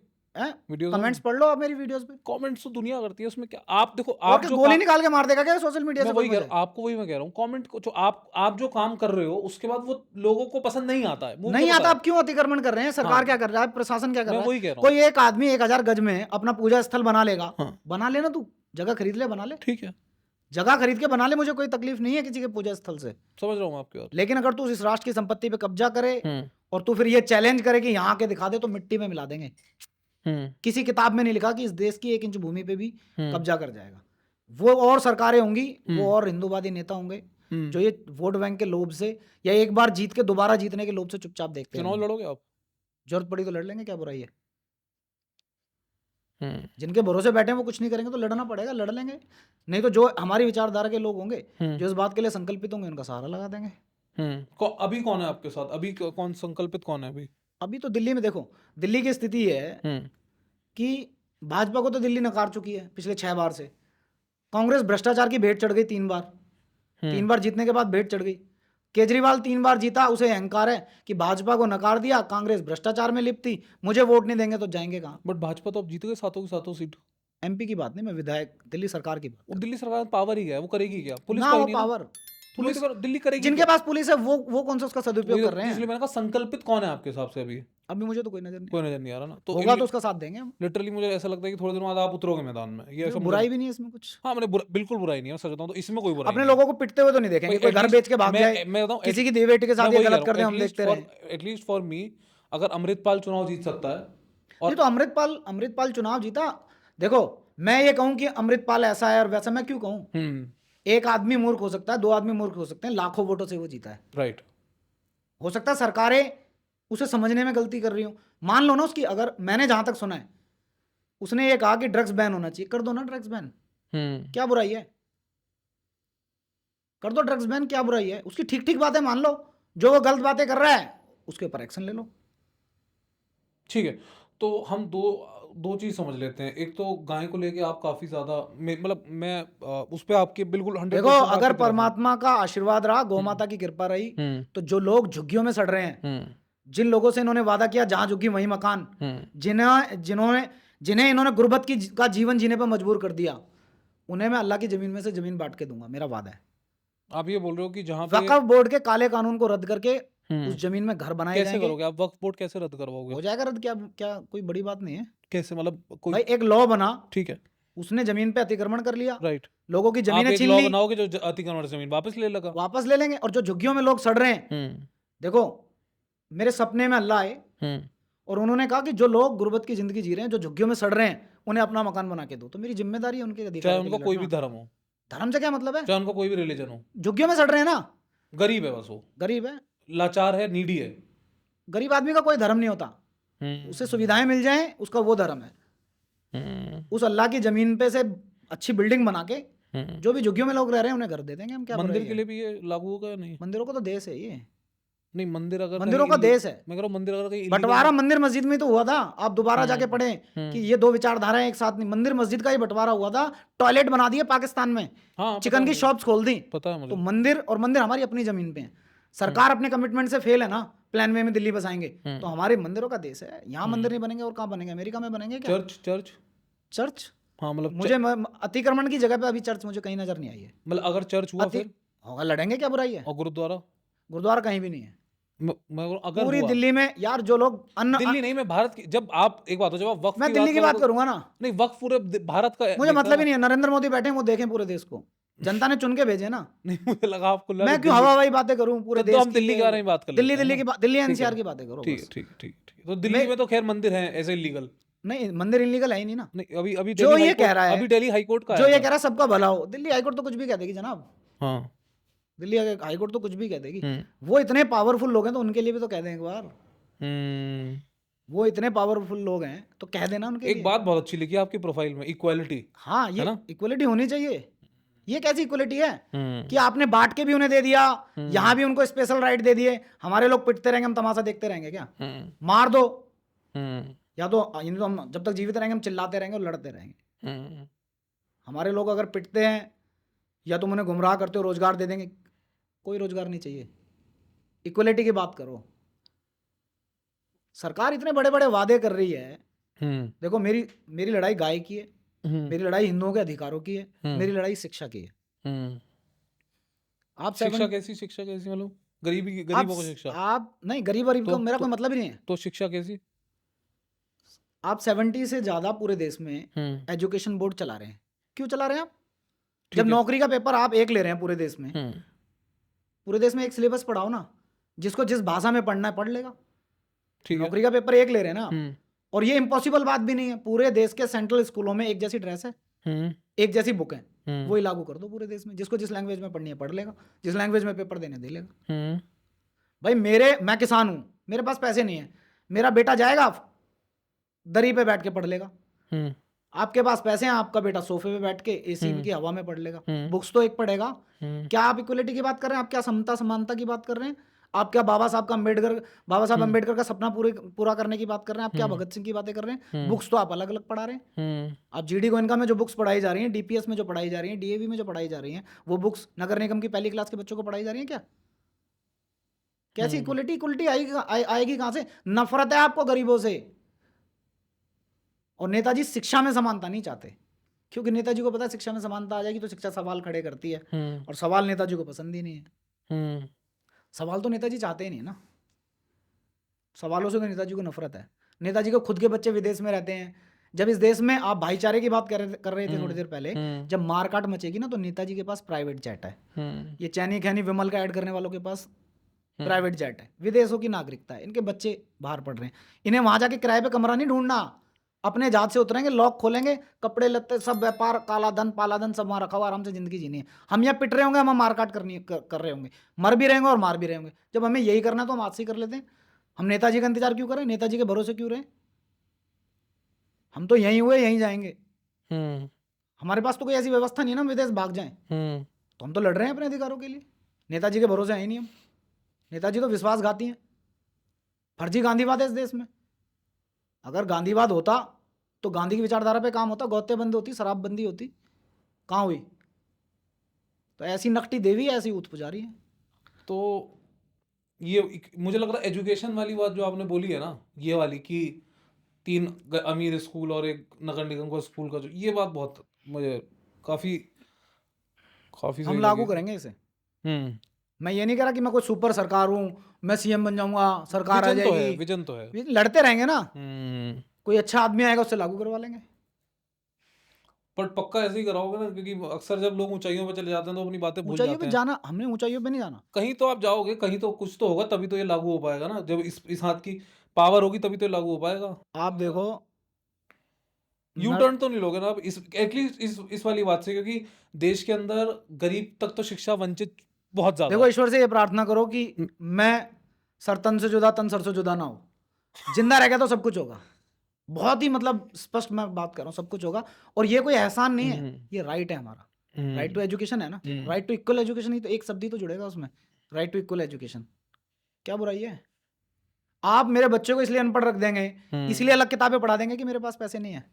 वीडियोस कमेंट्स पढ़ लो आप मेरी वीडियोस पे। कमेंट्स तो दुनिया करती है, उसमें क्या? आप देखो, और आप क्या जो गोली निकाल के मार देगा क्या सोशल मीडिया से? मैं वही कह रहा हूँ, आपको वही मैं कह रहा हूँ, कमेंट को जो आप जो काम कर रहे हो उसके बाद वो लोगों को पसंद नहीं आता है, नहीं आता। आप क्यों अतिक्रमण कर रहे हैं? सरकार क्या कर रहा है? प्रशासन क्या कर रहा है? कोई एक आदमी 1000 गज में अपना पूजा स्थल बना लेगा, बना लेना, तू जगह खरीद ले, बना ले। ठीक है, जगह खरीद के बना ले, मुझे कोई तकलीफ नहीं है किसी के पूजा स्थल से। समझ रहा हूँ आपकी बात। लेकिन अगर तू इस राष्ट्र की संपत्ति पे कब्जा करे और तू फिर ये चैलेंज करे कि यहाँ के दिखा दे, तो मिट्टी में मिला देंगे। किसी किताब में नहीं लिखा कि इस देश की 1 इंच भूमि पे भी कब्जा कर जाएगा। वो और सरकारें होंगी, वो और हिंदूवादी नेता होंगे जो ये वोट बैंक के लोभ से या एक बार जीत के दोबारा जीतने के लोभ से चुपचाप देखते हैं। चुनाव लड़ोगे आप? जरूरत पड़ी तो लड़ लेंगे, क्या बुराई है? जिनके भरोसे बैठे हैं वो कुछ नहीं करेंगे तो लड़ना पड़ेगा, लड़ लेंगे। नहीं तो जो हमारी विचारधारा के लोग होंगे, जो इस बात के लिए संकल्पित होंगे, उनका सहारा लगा देंगे। अभी कौन है आपके साथ? अभी कौन संकल्पित कौन है अभी? अभी तो दिल्ली में देखो, दिल्ली की स्थिति है कि भाजपा को तो दिल्ली नकार चुकी है पिछले 6 बार से। कांग्रेस भ्रष्टाचार की भेंट चढ़ गई 3 बार। 3 बार जीतने के बाद भेंट चढ़ गई। केजरीवाल 3 बार जीता, उसे अहंकार है कि भाजपा को नकार दिया, कांग्रेस भ्रष्टाचार में लिप्त थी, मुझे वोट नहीं देंगे तो जाएंगे कहाँ? बट भाजपा तो अब जीत गए सातों की सातों सीट। एमपी की बात नहीं, मैं विधायक दिल्ली सरकार की बात। दिल्ली सरकार पावर ही है, वो करेगी क्या? पुलिस ना, का वो नहीं पावर पुलिस दिल्ली करेगी। जिनके पास पुलिस है वो कौन सा उसका सदुपयोग कर रहे हैं? इसलिए मैंने कहा संकल्पित कौन है आपके हिसाब से अभी? अभी मुझे तो कोई नजर नहीं आ रहा ना, तो होगा तो उसका साथ देंगे हम। लिटरली मुझे ऐसा लगता है कि थोड़े दिनों बाद आप उतरोगे मैदान में। ये बुराई भी नहीं है इसमें कुछ। हाँ, मैंने बिल्कुल बुराई नहीं है, सच बताऊं तो इसमें कोई बुराई अपने लोगों को पिटते हुए तो नहीं देखेंगे, कोई घर बेच के भाग जाए, किसी की देवी बेटी के साथ ये गलत कर दे, हम देखते रहे। एटलीस्ट फॉर मी, अगर अमृतपाल चुनाव जीत सकता है और तो अमृतपाल चुनाव जीता। देखो, मैं ये कहूं कि अमृतपाल ऐसा है और वैसा, मैं क्यों कहूं? एक आदमी मूर्ख हो सकता है, 2 आदमी मूर्ख हो सकते हैं, लाखों वोटों से वो जीता है। राइट। हो सकता है सरकारें उसे समझने में गलती कर रही हूं। मान लो ना उसकी, अगर मैंने जहां तक सुना है, उसने ये कहा कि ड्रग्स बैन होना चाहिए, कर दो ना ड्रग्स बैन, क्या बुराई है? कर दो ड्रग्स बैन, क्या बुराई है? उसकी ठीक ठीक बातें मान लो, जो वो गलत बातें कर रहा है उसके ऊपर एक्शन ले लो। ठीक है, तो हम दो चीज समझ लेते हैं। एक तो गाय को लेके आप काफी ज्यादा, मतलब मैं उस पे आपके बिल्कुल 100%। देखो, अगर परमात्मा का आशीर्वाद रहा, गौ माता की कृपा रही, तो जो लोग झुग्गियों में सड़ रहे हैं, जिन लोगों से इन्होंने वादा किया जहां झुग्गी वहीं मकान, जिन्हें इन्होंने गुर्बत का जीवन जीने पर मजबूर कर दिया, उन्हें मैं अल्लाह की जमीन में से जमीन बांट के दूंगा, मेरा वादा है। आप ये बोल रहे हो कि जहां वक्फ बोर्ड के काले कानून को रद्द करके उस जमीन में घर बनाए कैसे जाएंगे। करोगे आप? वक्फ बोर्ड कैसे रद्द करवाओगे? हो जाएगा रद्द, क्या कोई बड़ी बात नहीं है। कैसे? मतलब कोई भाई एक लॉ बना, ठीक है, उसने जमीन पे अतिक्रमण कर लिया, राइट, लोगों की जमीनें छीन ली, ली, बनाओगे जो अतिक्रमण जमीन वापस ले लगा, वापस ले लेंगे। और जो झुग्गियों में लोग सड़ रहे हैं, देखो मेरे सपने में अल्लाह आए और उन्होंने कहा कि जो लोग गुर्बत की जिंदगी जी रहे हैं, जो झुग्गियों में सड़ रहे हैं, उन्हें अपना मकान बना के दो। तो मेरी जिम्मेदारी है उनके अधिकार, चाहे उनका कोई भी धर्म हो। धर्म से क्या मतलब है? चाहे उनका कोई भी रिलीजन हो, झुग्गियों में सड़ रहे हैं ना, गरीब है, बस वो गरीब है, लाचार है, नीडी है। गरीब आदमी का कोई धर्म नहीं होता, उसे सुविधाएं मिल जाएं, उसका वो धर्म है। उस अल्लाह की जमीन पे से अच्छी बिल्डिंग बना के जो भी झुग्गियों में लोग रह रहे हैं उन्हें घर दे देंगे हम। क्या मंदिर के लिए भी ये लागू होगा या नहीं? मंदिरों को तो देश है ये, नहीं, मंदिर अगर मंदिरों कहीं का देश है। मैं कह रहा हूँ मंदिर अगर कहीं illegal बंटवारा मंदिर मस्जिद में तो हुआ था, आप दोबारा जाके पढ़ें कि ये दो विचारधाराएं एक साथ नहीं, मंदिर मस्जिद का ही बंटवारा हुआ था, टॉयलेट बना दिए पाकिस्तान में, हाँ, पता चिकन है की मुझे, शॉप्स खोल दी। पता है तो मुझे। मंदिर और मंदिर हमारी अपनी जमीन पे है, सरकार अपने कमिटमेंट से फेल है ना, प्लान वे में दिल्ली बसाएंगे, तो हमारे मंदिरों का देश है, यहाँ मंदिर नहीं बनेंगे और कहाँ बनेंगे, अमेरिका में बनेंगे क्या चर्च चर्च? हाँ, मतलब मुझे अतिक्रमण की जगह पे अभी चर्च मुझे कहीं नजर नहीं आई है। मतलब अगर चर्च हुआ फिर, होगा, लड़ेंगे, क्या बुराई है? और गुरुद्वारा, गुरुद्वारा कहीं भी नहीं है मैं अगर पूरी हुआ दिल्ली में यार, जो लोग दिल्ली नहीं, मैं भारत की, जब आप एक बात हो, जब आप वक्फ मैं की दिल्ली की बात करोगे, करूंगा ना, नहीं वक्फ पूरे भारत का मुझे देखता मतलब ही ना। नहीं है, नरेंद्र मोदी बैठे हैं, वो देखें पूरे देश को, जनता ने चुन के भेजे ना। नहीं, मुझे लगा आपको लगा मैं क्यों दिल्ली, हवा हवाई बातें करूं पूरे तो देश हम की? दिल्ली के बारे में बात कर लेते हैं दिल्ली ना। की बात, दिल्ली ठीक है, एनसीआर की बातें करो ठीक है, बस। ठीक है, ठीक है। तो दिल्ली में तो खैर मंदिर है ऐसे इलीगल, नहीं, मंदिर इलीगल है ही नहीं ना। नहीं अभी अभी जो दिल्ली ये हाई कह कोर्ट, रहा है, अभी दिल्ली हाई कोर्ट का जो आया ये था। कह रहा है सबका भला हो, दिल्ली हाईकोर्ट तो कुछ भी कह देगी जनाब, हाँ, दिल्ली हाईकोर्ट तो कुछ भी कह देगी। हम्म, वो इतने पावरफुल लोग हैं तो उनके लिए भी तो कह दें एक बार, हम्म। वो इतने पावरफुल लोग हैं तो कह देना उनके एक लिए। बात बहुत अच्छी लिखी है आपकी प्रोफाइल में, इक्वालिटी, हाँ, है ये ना? इक्वलिटी होनी चाहिए। ये कैसी इक्वलिटी है हम्म, कि आपने बांट के भी उन्हें दे दिया, यहाँ भी उनको स्पेशल राइट दे दिए, हमारे लोग पिटते रहेंगे, हम तमाशा देखते रहेंगे क्या? मार दो, हम्म, या तो इन तो हम जब तक जीवित रहेंगे हम चिल्लाते रहेंगे और लड़ते रहेंगे। हम्म। हमारे लोग अगर पिटते हैं या तुम उन्हें गुमराह करते हो, रोजगार दे देंगे, कोई रोजगार नहीं चाहिए। इक्वलिटी की बात करो। सरकार इतने बड़े बड़े वादे कर रही है, देखो मेरी मेरी लड़ाई गाय की है, मेरी लड़ाई हिंदुओं के अधिकारों की है, मेरी लड़ाई शिक्षा की है। आप शिक्षा कैसी, शिक्षा कैसी मतलब गरीबों को शिक्षा, आप नहीं, गरीब गरीब का मेरा कोई मतलब ही नहीं है। तो शिक्षा कैसी? आप 70 से ज्यादा पूरे देश में एजुकेशन बोर्ड चला रहे हैं, क्यों चला रहे हैं आप? जब नौकरी का पेपर आप एक ले रहे हैं पूरे देश में, पूरे देश में एक सिलेबस पढ़ाओ ना, जिसको जिस भाषा में पढ़ना है पढ़ लेगा। नौकरी का पेपर एक ले रहे हैं ना, और ये इम्पॉसिबल बात भी नहीं है, पूरे देश के सेंट्रल स्कूलों में एक जैसी ड्रेस है, एक जैसी बुक है, वही लागू कर दो पूरे देश में, जिसको जिस लैंग्वेज में पढ़नी है पढ़ लेगा, जिस लैंग्वेज में पेपर देने दे लेगा। भाई मैं किसान हूं, मेरे पास पैसे नहीं है, मेरा बेटा जाएगा दरी पे बैठ के पढ़ लेगा। आपके पास पैसे हैं, आपका बेटा सोफे पे बैठ के एसी की हवा में पढ़ लेगा, बुक्स तो एक पढ़ेगा। क्या आप इक्वलिटी की बात कर रहे हैं? आप क्या समता समानता की बात कर रहे हैं? आप क्या बाबा साहब अम्बेडकर का सपना पूरा करने की बात कर रहे हैं? आप क्या भगत सिंह की बातें कर रहे हैं? बुक्स तो आप अलग अलग पढ़ा रहे हैं। आप जीडी गोयनका में जो बुक्स पढ़ाई जा रही हैं, डीपीएस में जो पढ़ाई जा रही हैं, डीएवी में जो पढ़ाई जा रही हैं, वो बुक्स नगर निगम की पहली क्लास के बच्चों को पढ़ाई जा रही है क्या? कैसी इक्वलिटी आएगी कहां से? नफरत है आपको गरीबों से। और नेताजी शिक्षा में समानता नहीं चाहते, क्योंकि नेताजी को पता है शिक्षा में समानता आ जाएगी तो शिक्षा सवाल खड़े करती है, और सवाल नेताजी को पसंद ही नहीं है। सवाल तो नेताजी चाहते ही नहीं ना, सवालों से तो नेताजी को नफरत है। नेताजी को खुद के बच्चे विदेश में रहते हैं। जब इस देश में आप भाईचारे की बात कर रहे थे थोड़ी देर पहले, जब मारकाट मचेगी ना, तो नेताजी के पास प्राइवेट जेट है। ये चैनी खैनी विमल का ऐड करने वालों के पास प्राइवेट जेट है, विदेशों की नागरिकता है, इनके बच्चे बाहर पढ़ रहे हैं, इन्हें वहां जाके किराए पे कमरा नहीं ढूंढना, अपने जात से उतरेंगे, लॉक खोलेंगे, कपड़े लत्ते सब व्यापार, काला धन पाला धन सब वहां रखा हुआ, आराम से जिंदगी जीनी है। हम यहाँ पिट रहे होंगे, हम मारकाट कर रहे होंगे, मर भी रहेंगे और मार भी रहे होंगे। जब हमें यही करना है तो हम आज से कर लेते हैं। हम नेताजी का इंतजार क्यों करें? नेताजी के भरोसे क्यों रहे? हम तो यहीं हुए यहीं जाएंगे। हमारे पास तो कोई ऐसी व्यवस्था नहीं है ना हम विदेश भाग जाएं, तो हम तो लड़ रहे हैं अपने अधिकारों के लिए। नेताजी के भरोसे है नहीं हम। नेताजी तो विश्वासघाती हैं, फर्जी गांधीवाद है इस देश में। अगर गांधीवाद होता तो गांधी की विचारधारा पे काम होता, गौते बंदी होती, शराबबंदी होती, कहाँ हुई? तो ऐसी नकटी देवी है, ऐसी ऊत पुजारी है। तो ये मुझे लग रहा है एजुकेशन वाली बात जो आपने बोली है ना, ये वाली कि 3 अमीर स्कूल और एक नगर निगम का स्कूल का, जो ये बात बहुत मुझे काफी हम सही लागू लगी। करेंगे इसे। मैं ये नहीं कह रहा कि मैं कोई सुपर सरकार हूँ, मैं सीएम बन जाऊंगा, सरकार आ जाएगी, विजन तो है। लड़ते रहेंगे ना, कोई अच्छा आदमी आएगा उससे लागू करवा लेंगे। पर पक्का ऐसे ही कराओगे ना, क्योंकि अक्सर जब लोग ऊंचाइयों पे चले जाते हैं तो अपनी बातें भूल ऊंचाइयों जाते पे हैं। जाना, हमने ऊंचाइयों पे नहीं जाना। कहीं तो आप जाओगे, कहीं तो कुछ तो होगा, तभी तो ये लागू हो पाएगा ना। जब इस हाथ की पावर होगी तभी तो ये लागू हो पाएगा। आप देखो, यू टर्न तो नहीं लोगे ना आप एटलीस्ट इस वाली बात से, क्योंकि देश के अंदर गरीब तक तो शिक्षा वंचित बहुत ज्यादा देखो, ईश्वर से ये प्रार्थना करो कि मैं सर तन से जुदा, तन सर से जुदा ना हो। जिंदा रह गया तो सब कुछ होगा। बहुत ही मतलब स्पष्ट मैं बात कर रहा हूँ, सब कुछ होगा। और ये कोई एहसान नहीं है, ये राइट है हमारा। राइट टू एजुकेशन है ना, राइट टू इक्वल एजुकेशन ही तो एक शब्द ही तो जुड़ेगा उसमें, राइट टू इक्वल एजुकेशन। क्या बुराई है? आप मेरे बच्चे को इसलिए अनपढ़ रख देंगे, इसलिए अलग किताबें पढ़ा देंगे कि मेरे पास पैसे नहीं है।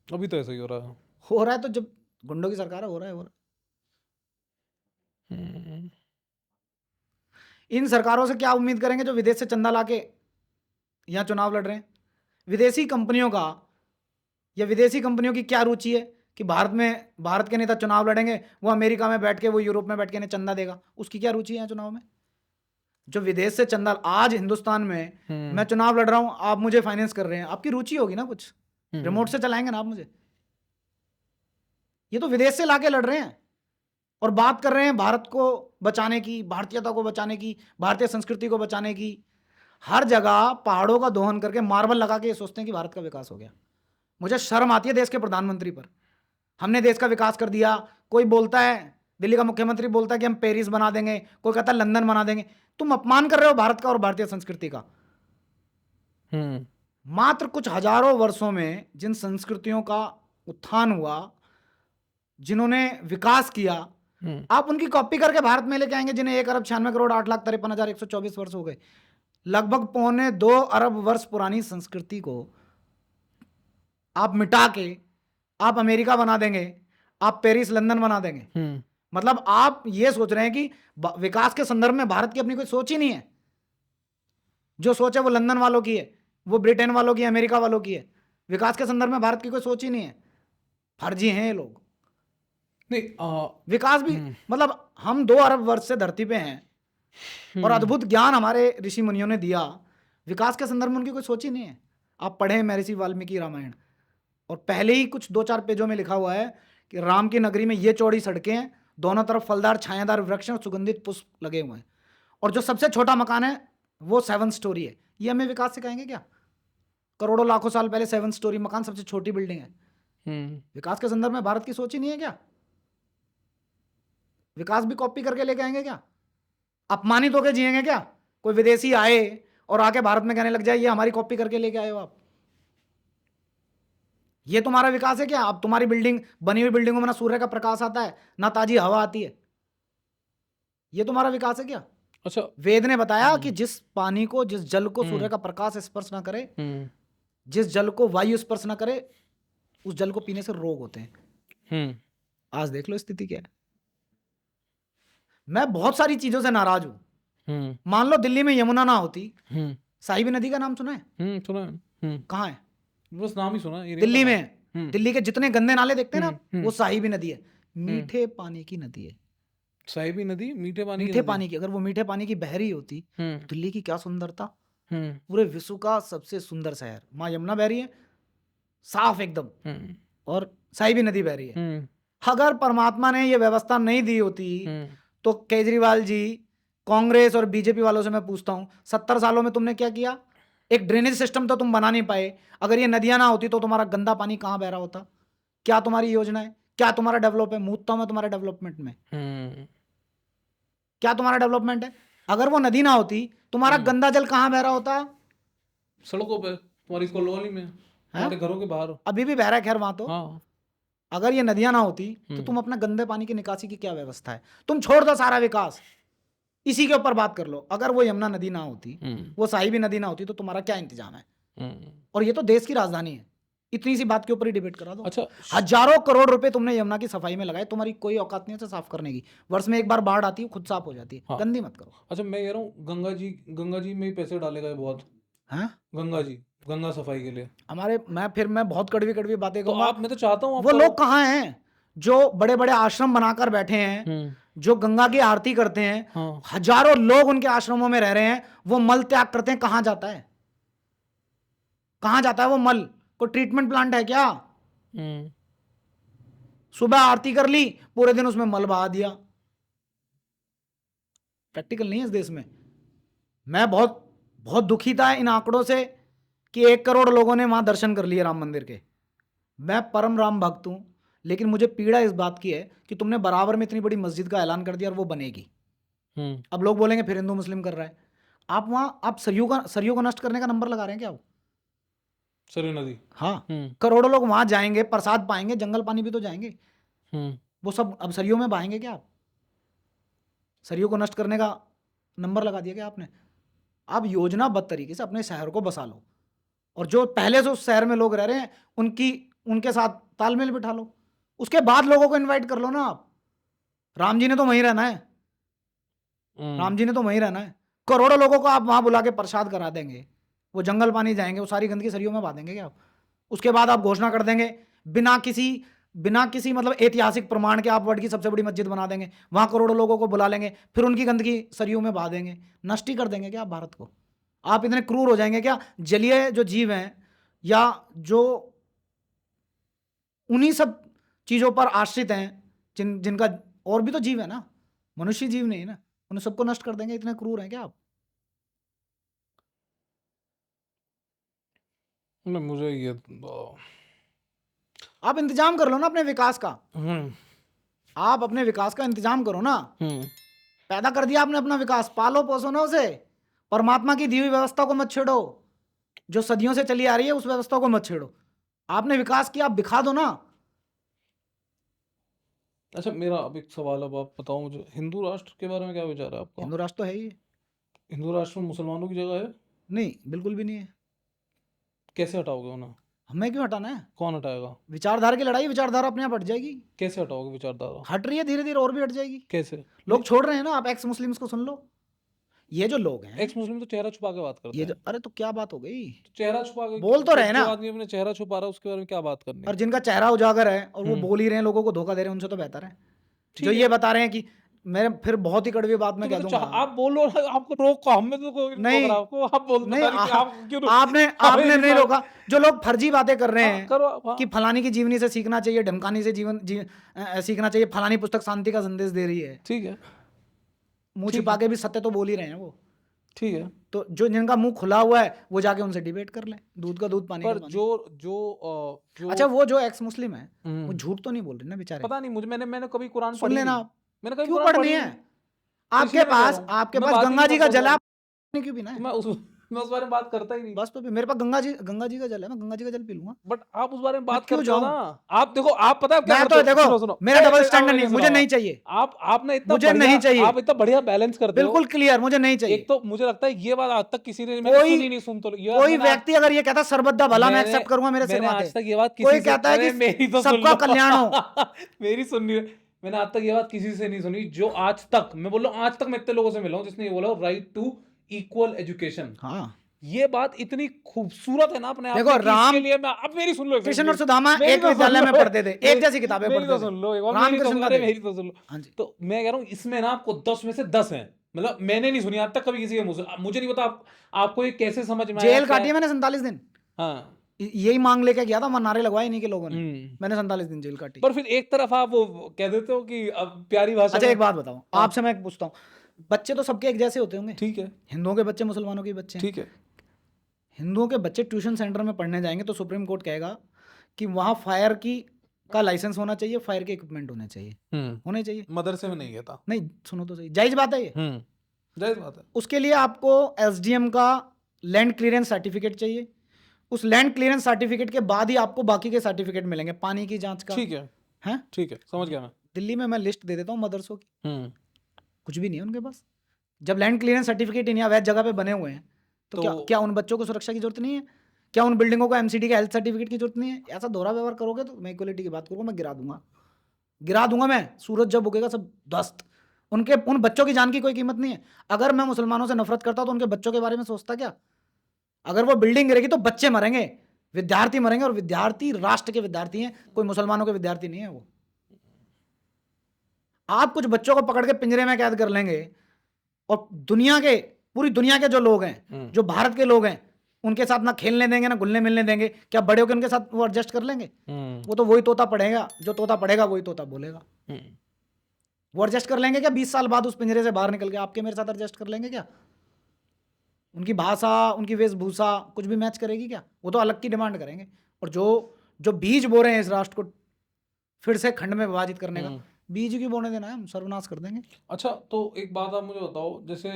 अभी तो ऐसा ही हो रहा है। हो रहा है तो जब गुंडों की सरकार है, हो रहा है। इन सरकारों से क्या उम्मीद करेंगे जो विदेश से चंदा लाके यहाँ चुनाव लड़ रहे हैं? विदेशी कंपनियों का या विदेशी कंपनियों की क्या रुचि है कि भारत के नेता चुनाव लड़ेंगे, वो अमेरिका में बैठ के, वो यूरोप में बैठ के इन्हें चंदा देगा? उसकी क्या रुचि है चुनाव में? जो विदेश से चंदा, आज हिंदुस्तान में मैं चुनाव लड़ रहा हूं, आप मुझे फाइनेंस कर रहे हैं, आपकी रुचि होगी ना कुछ, रिमोट से चलाएंगे ना आप मुझे। ये तो विदेश से लाके लड़ रहे हैं और बात कर रहे हैं भारत को बचाने की, भारतीयता को बचाने की, भारतीय संस्कृति को बचाने की। हर जगह पहाड़ों का दोहन करके मार्बल लगा के ये सोचते हैं कि भारत का विकास हो गया। मुझे शर्म आती है देश के प्रधानमंत्री पर। हमने देश का विकास कर दिया। कोई बोलता है, दिल्ली का मुख्यमंत्री बोलता है कि हम पेरिस बना देंगे, कोई कहता है लंदन बना देंगे। तुम अपमान कर रहे हो भारत का और भारतीय संस्कृति का। मात्र कुछ हजारों वर्षों में जिन संस्कृतियों का उत्थान हुआ, जिन्होंने विकास किया, आप उनकी कॉपी करके भारत में लेके आएंगे, जिन्हें 1,96,08,53,124 वर्ष हो गए। लगभग 1.25 अरब वर्ष पुरानी संस्कृति को आप मिटा के आप अमेरिका बना देंगे, आप पेरिस लंदन बना देंगे। मतलब आप ये सोच रहे हैं कि विकास के संदर्भ में भारत की अपनी कोई सोच ही नहीं है। जो सोच है वो लंदन वालों की है, वो ब्रिटेन वालों की है, अमेरिका वालों की है। विकास के संदर्भ में भारत की कोई सोच ही नहीं है। फर्जी हैं ये लोग। नहीं, विकास भी मतलब हम 2 अरब वर्ष से धरती पे हैं और अद्भुत ज्ञान हमारे ऋषि मुनियों ने दिया। विकास के संदर्भ में उनकी कोई सोच ही नहीं है। आप पढ़ें महर्षि वाल्मीकि रामायण, और पहले ही कुछ 2-4 पेजों में लिखा हुआ है कि राम की नगरी में ये चौड़ी सड़कें हैं, दोनों तरफ फलदार छायादार वृक्ष और सुगंधित पुष्प लगे हुए हैं, और जो सबसे छोटा मकान है वो 7 स्टोरी है। ये हमें विकास सिखाएंगे क्या? करोड़ों लाखों साल पहले 7 स्टोरी मकान सबसे छोटी बिल्डिंग है। विकास के संदर्भ में भारत की सोच ही नहीं है क्या? विकास भी कॉपी करके लेके आएंगे क्या? अपमानित होकर जिएंगे क्या? कोई विदेशी आए और आके भारत में कहने लग जाए ये हमारी कॉपी करके लेके आए हो आप, ये तुम्हारा विकास है क्या? अब तुम्हारी बिल्डिंग, बनी हुई बिल्डिंगों में ना सूर्य का प्रकाश आता है, ना ताजी हवा आती है। ये तुम्हारा विकास है क्या? अच्छा, वेद ने बताया कि जिस पानी को, जिस जल को सूर्य का प्रकाश स्पर्श ना करे, जिस जल को वायु स्पर्श ना करे, उस जल को पीने से रोग होते हैं। आज देख लो स्थिति क्या है। मैं बहुत सारी चीजों से नाराज हूं। मान लो दिल्ली में यमुना ना होती, साहिबी नदी का नाम सुना है? सुना है। कहाँ है? बस नाम ही सुना है। दिल्ली में। दिल्ली के जितने गंदे नाले देखते हैं ना, वो साहिबी नदी है। मीठे पानी की नदी है साहिबी नदी, मीठे पानी मीठे पानी की। अगर वो मीठे पानी की बह रही होती, दिल्ली की क्या सुंदरता। पूरे विश्व का सबसे सुंदर शहर, माँ यमुना बह रही है साफ एकदम, और साहिबी नदी बह रही है। अगर परमात्मा ने ये व्यवस्था नहीं दी होती तो केजरीवाल जी, कांग्रेस और बीजेपी वालों से मैं पूछता हूं, 70 सालों में तुमने क्या किया? एक ड्रेनेज सिस्टम तो तुम बना नहीं पाए। अगर ये नदियां ना होती तो तुम्हारा गंदा पानी कहां बह रहा होता? क्या तुम्हारी योजना है? क्या तुम्हारा डेवलप है? मूतता हूं मैं तुम्हारे डेवलपमेंट में। क्या तुम्हारा डेवलपमेंट है? अगर वो नदी ना होती, तुम्हारा गंदा जल कहां बह रहा होता? सड़कों पे, तुम्हारी कॉलोनी में, तुम्हारे घरों के बाहर। अभी भी बह रहा है, खैर वहां तो। हाँ। अगर ये नदियां ना होती तो तुम अपना गंदे पानी की निकासी की क्या व्यवस्था है? तुम छोड़ दो सारा विकास, इसी के ऊपर बात कर लो। अगर वो यमुना नदी ना होती, वो साहिबी नदी ना होती, तो तुम्हारा क्या इंतजाम है? और ये तो देश की राजधानी है। इतनी सी बात के ऊपर ही डिबेट करा दो। अच्छा, हजारों करोड़ रुपए तुमने यमुना की सफाई में लगाए, तुम्हारी कोई औकात नहीं है उसे साफ करने की। वर्ष में एक बार बाढ़ आती है, खुद साफ हो जाती है। हाँ। गंदी मत करो। अच्छा, मैं कह रहा हूँ गंगा जी में ही पैसे डाले गए बहुत। हाँ, गंगा सफाई के लिए हमारे, मैं बहुत कड़वी कड़वी बातें तो कहूंगा। मैं तो चाहता हूँ वो लोग कहाँ हैं जो बड़े बड़े आश्रम बनाकर बैठे हैं, जो गंगा की आरती करते हैं? हाँ। हजारों लोग उनके आश्रमों में रह रहे हैं, वो मल त्याग करते हैं। कहां जाता है? कहां जाता है वो मल? कोई ट्रीटमेंट प्लांट है क्या? सुबह आरती कर ली, पूरे दिन उसमें मल बहा दिया। प्रैक्टिकल नहीं है इस देश में। मैं बहुत बहुत दुखी था इन आंकड़ों से कि 1 करोड़ लोगों ने वहां दर्शन कर लिए राम मंदिर के। मैं परम राम भक्त हूं, लेकिन मुझे पीड़ा इस बात की है कि तुमने बराबर में इतनी बड़ी मस्जिद का ऐलान कर दिया और वो बनेगी। अब लोग बोलेंगे फिर हिंदू मुस्लिम कर रहा है। आप वहां, आप सरयू को नष्ट करने का नंबर लगा रहे हैं क्या? सरयू नदी, हाँ, करोड़ों लोग वहां जाएंगे, प्रसाद पाएंगे, जंगल पानी भी तो जाएंगे। वो सब अब सरयू में बहाएंगे क्या आप? सरयू को नष्ट करने का नंबर लगा दिया क्या आपने? आप योजनाबद्ध तरीके से अपने शहर को बसा लो, और जो पहले से उस शहर में लोग रह रहे हैं उनके साथ तालमेल बिठा लो, उसके बाद लोगों को इनवाइट कर लो ना आप। राम जी ने तो वहीं रहना है, राम जी ने तो वहीं रहना है। करोड़ों लोगों को आप वहां बुला के प्रसाद करा देंगे, वो जंगल पानी जाएंगे, वो सारी गंदगी सरियों में बहा देंगे क्या आप? उसके बाद आप घोषणा कर देंगे बिना किसी मतलब ऐतिहासिक प्रमाण के, आप वर्ल्ड की सबसे बड़ी मस्जिद बना देंगे, वहां करोड़ों लोगों को बुला लेंगे, फिर उनकी गंदगी सरियों में बहा देंगे। नष्ट ही कर देंगे क्या आप भारत को? आप इतने क्रूर हो जाएंगे क्या? जलीय जो जीव हैं या जो उन्हीं सब चीजों पर आश्रित हैं, जिनका और भी तो जीव है ना, मनुष्य जीव नहीं ना, उन्हें सबको नष्ट कर देंगे? इतने क्रूर हैं क्या आप? मुझे ये आप इंतजाम कर लो ना अपने विकास का, आप अपने विकास का इंतजाम करो ना। पैदा कर दिया आपने अपना विकास, पालो पोसो ना उसे। परमात्मा की दी हुई व्यवस्था को मत छेड़ो, जो सदियों से चली आ रही है उस व्यवस्था को मत छेड़ो। आपने विकास किया, आप दिखा दो ना। अच्छा, मेरा अब एक सवाल, अब आप बताओ मुझे, हिंदू राष्ट्र के बारे में क्या विचार है आपका? हिंदू राष्ट्र तो है ही। हिंदू राष्ट्र में मुसलमानों की जगह है? नहीं, बिल्कुल भी नहीं है। कैसे हटाओगे उन्हें? हमें क्यों हटाना है? कौन हटाएगा? विचारधारा की लड़ाई, विचारधारा अपने आप हट जाएगी। कैसे हटाओगे विचारधारा? हट रही है धीरे धीरे, और भी हट जाएगी। कैसे? लोग छोड़ रहे हैं ना। आप एक्स मुस्लिम्स को सुन लो, ये जो लोग हैं, एक्स मुस्लिम तो चेहरा छुपा के बात करते ये हैं। जो, अरे तो क्या बात हो गई? तो चेहरा छुपा के बोल तो रहे जो ना। आदमी अपने चेहरा छुपा रहा है उसके बारे में क्या बात करनी और है? जिनका चेहरा उजागर है और वो बोल ही रहे हैं, लोगों को धोखा दे रहे हैं, उनसे तो बेहतर है जो ये बता रहे हैं कि मैं फिर बहुत ही कड़वी बात में कह दूंगा। आप बोलो, आपको रोको, हमें तो कोई नहीं, रोक रहा आपको, आप बोल नहीं, पता नहीं कि आप क्यों आपने नहीं रोका। जो लोग फर्जी बातें कर रहे हैं करो कि फलानी की जीवनी से सीखना चाहिए, ढमकानी से सीखना चाहिए, फलानी पुस्तक शांति का संदेश दे रही है, ठीक है, मुंह छिपा के भी सत्य तो बोल ही रहे हैं वो। ठीक है, तो जो जिनका मुंह खुला हुआ है वो जाके उनसे डिबेट कर लें, दूध का दूध पानी का पर पानी। जो अच्छा, वो जो एक्स मुस्लिम है वो झूठ तो नहीं बोल रहे ना बेचारे? पता नहीं मुझे, मैंने कभी कुरान सुन पढ़ी लेना नहीं। आप। मैंने कभी क्यों कुरान पढ़नी पढ़ी है? नहीं। आपके पास मैं बात ही गंगा जी नहीं का करता जल है, हूँ। आप क्यों पीना है? मैं उस बारे में बात करता ही नहीं। बस तो फिर मेरे पास गंगा जी का जल है, मैं गंगा जी का जल पी लूंगा। बट आप उस बारे में बात क्यों करते हो जाऊं? ना। आप देखो, आप पता है क्या मैं करते तो हो? देखो, सुनो, मेरा डबल आप स्टैंडर्ड नहीं, सुनो, मुझे नहीं चाहिए। आपने इतना मुझे बढ़िया, नहीं चाहिए। आप इतना बढ़िया बैलेंस करते हो, बिल्कुल क्लियर, मुझे नहीं चाहिए। एक तो मुझे लगता है ये बात आज तक किसी ने मैंने सुनी नहीं। सुन तो ये कोई व्यक्ति अगर ये कहता सरबद्दा भला, मैं एक्सेप्ट करूंगा, मेरे सिर मैंने बात आज तक ये बात कोई किसी से, कहता है अरे कि मेरी तो सुन सबका लो। कल्याण हो। मेरी सुननी है। मैंने आज तक ये बात किसी से नहीं सुनी, जो आज तक, मैं बोल रहा हूँ आज तक मैं इतने लोगों से मिला हूँ जिसने ये बोला राइट टू इक्वल एजुकेशन। हाँ, ये बात इतनी खूबसूरत है ना अपने आप देखो, में कि राम, इसके लिए मैं, अब मेरी सुन लो, कृष्ण और सुदामा एक विद्यालय में पढ़ते थे, एक जैसी किताबें मेरी पढ़ते तो थे। सुन लो, राम कृष्ण का मेरी तो सुन लो। हाँ जी। तो मैं कह रहा हूँ इसमें ना आपको 10 में से 10 हैं, मतलब मैंने नहीं सुनी आज तक कभी किसी के मुंह से। मुझे नहीं पता आपको ये कैसे समझ में आया। जेल काटी है मैंने 47 दिन। हाँ, यही मांग लेके गया था, वहां नारे लगवाए इन्हीं के लोगों ने। मैंने 47 दिन जेल काटी। पर फिर एक तरफ आप वो कह देते हो कि अब प्यारी भाषा अच्छा, में। एक बात बताओ, आपसे मैं पूछता हूँ, बच्चे तो सबके एक जैसे होते होंगे? ठीक है, हिंदुओं के बच्चे, मुसलमानों के बच्चे। ठीक है, हिंदुओं के बच्चे ट्यूशन सेंटर में पढ़ने जाएंगे तो सुप्रीम कोर्ट कहेगा कि वहाँ फायर का लाइसेंस होना चाहिए, फायर के इक्विपमेंट होने चाहिए। मदरसे में नहीं था। नहीं, सुनो तो सही, जायज बात है ये। जायज बात है। उसके लिए आपको एसडीएम का लैंड क्लियरेंस सर्टिफिकेट चाहिए। उस लैंड क्लियरेंस सर्टिफिकेट के बाद ही आपको बाकी के सर्टिफिकेट मिलेंगे, पानी की जांच का। ठीक है, हैं? ठीक है, समझ गया मैं। दिल्ली में मैं लिस्ट दे देता हूँ मदरसों की, कुछ भी नहीं है उनके पास। जब लैंड क्लियरेंस सर्टिफिकेट इन अवैध जगह पे बने हुए हैं तो क्या उन बच्चों को सुरक्षा की जरूरत नहीं है? क्या उन बिल्डिंगों को एमसीडी का हेल्थ सर्टिफिकेट की जरूरत नहीं है? ऐसा दोहरा व्यवहार करोगे तो मैं इक्वलिटी की बात करूंगा, मैं गिरा दूंगा मैं। सूरज जब उगेगा सब ध्वस्त। उन बच्चों की जान की कोई कीमत नहीं है। अगर मैं मुसलमानों से नफरत करता तो उनके बच्चों के बारे में सोचता क्या? अगर वो बिल्डिंग गिरेगी तो बच्चे मरेंगे, विद्यार्थी मरेंगे, और विद्यार्थी राष्ट्र के विद्यार्थी हैं, कोई मुसलमानों के विद्यार्थी नहीं है वो। आप कुछ बच्चों को पकड़ के पिंजरे में कैद कर लेंगे और पूरी दुनिया के जो लोग हैं, जो भारत के लोग हैं, उनके साथ ना खेलने देंगे ना घुलने मिलने देंगे। क्या बड़े होकर उनके साथ वो एडजस्ट कर लेंगे? वो तो वही तोता पढ़ेगा, जो तोता पढ़ेगा वही तोता बोलेगा। वो एडजस्ट कर लेंगे क्या 20 साल बाद उस पिंजरे से बाहर निकल के? आपके मेरे साथ एडजस्ट कर लेंगे क्या? उनकी भाषा, उनकी वेशभूषा कुछ भी मैच करेगी क्या? वो तो अलग की डिमांड करेंगे। और जो बीज बो रहे हैं इस राष्ट्र को फिर से खंड में विभाजित करने का, बीज क्यों बोने देना है? हम सर्वनाश कर देंगे। अच्छा, तो एक बात आप मुझे बताओ, जैसे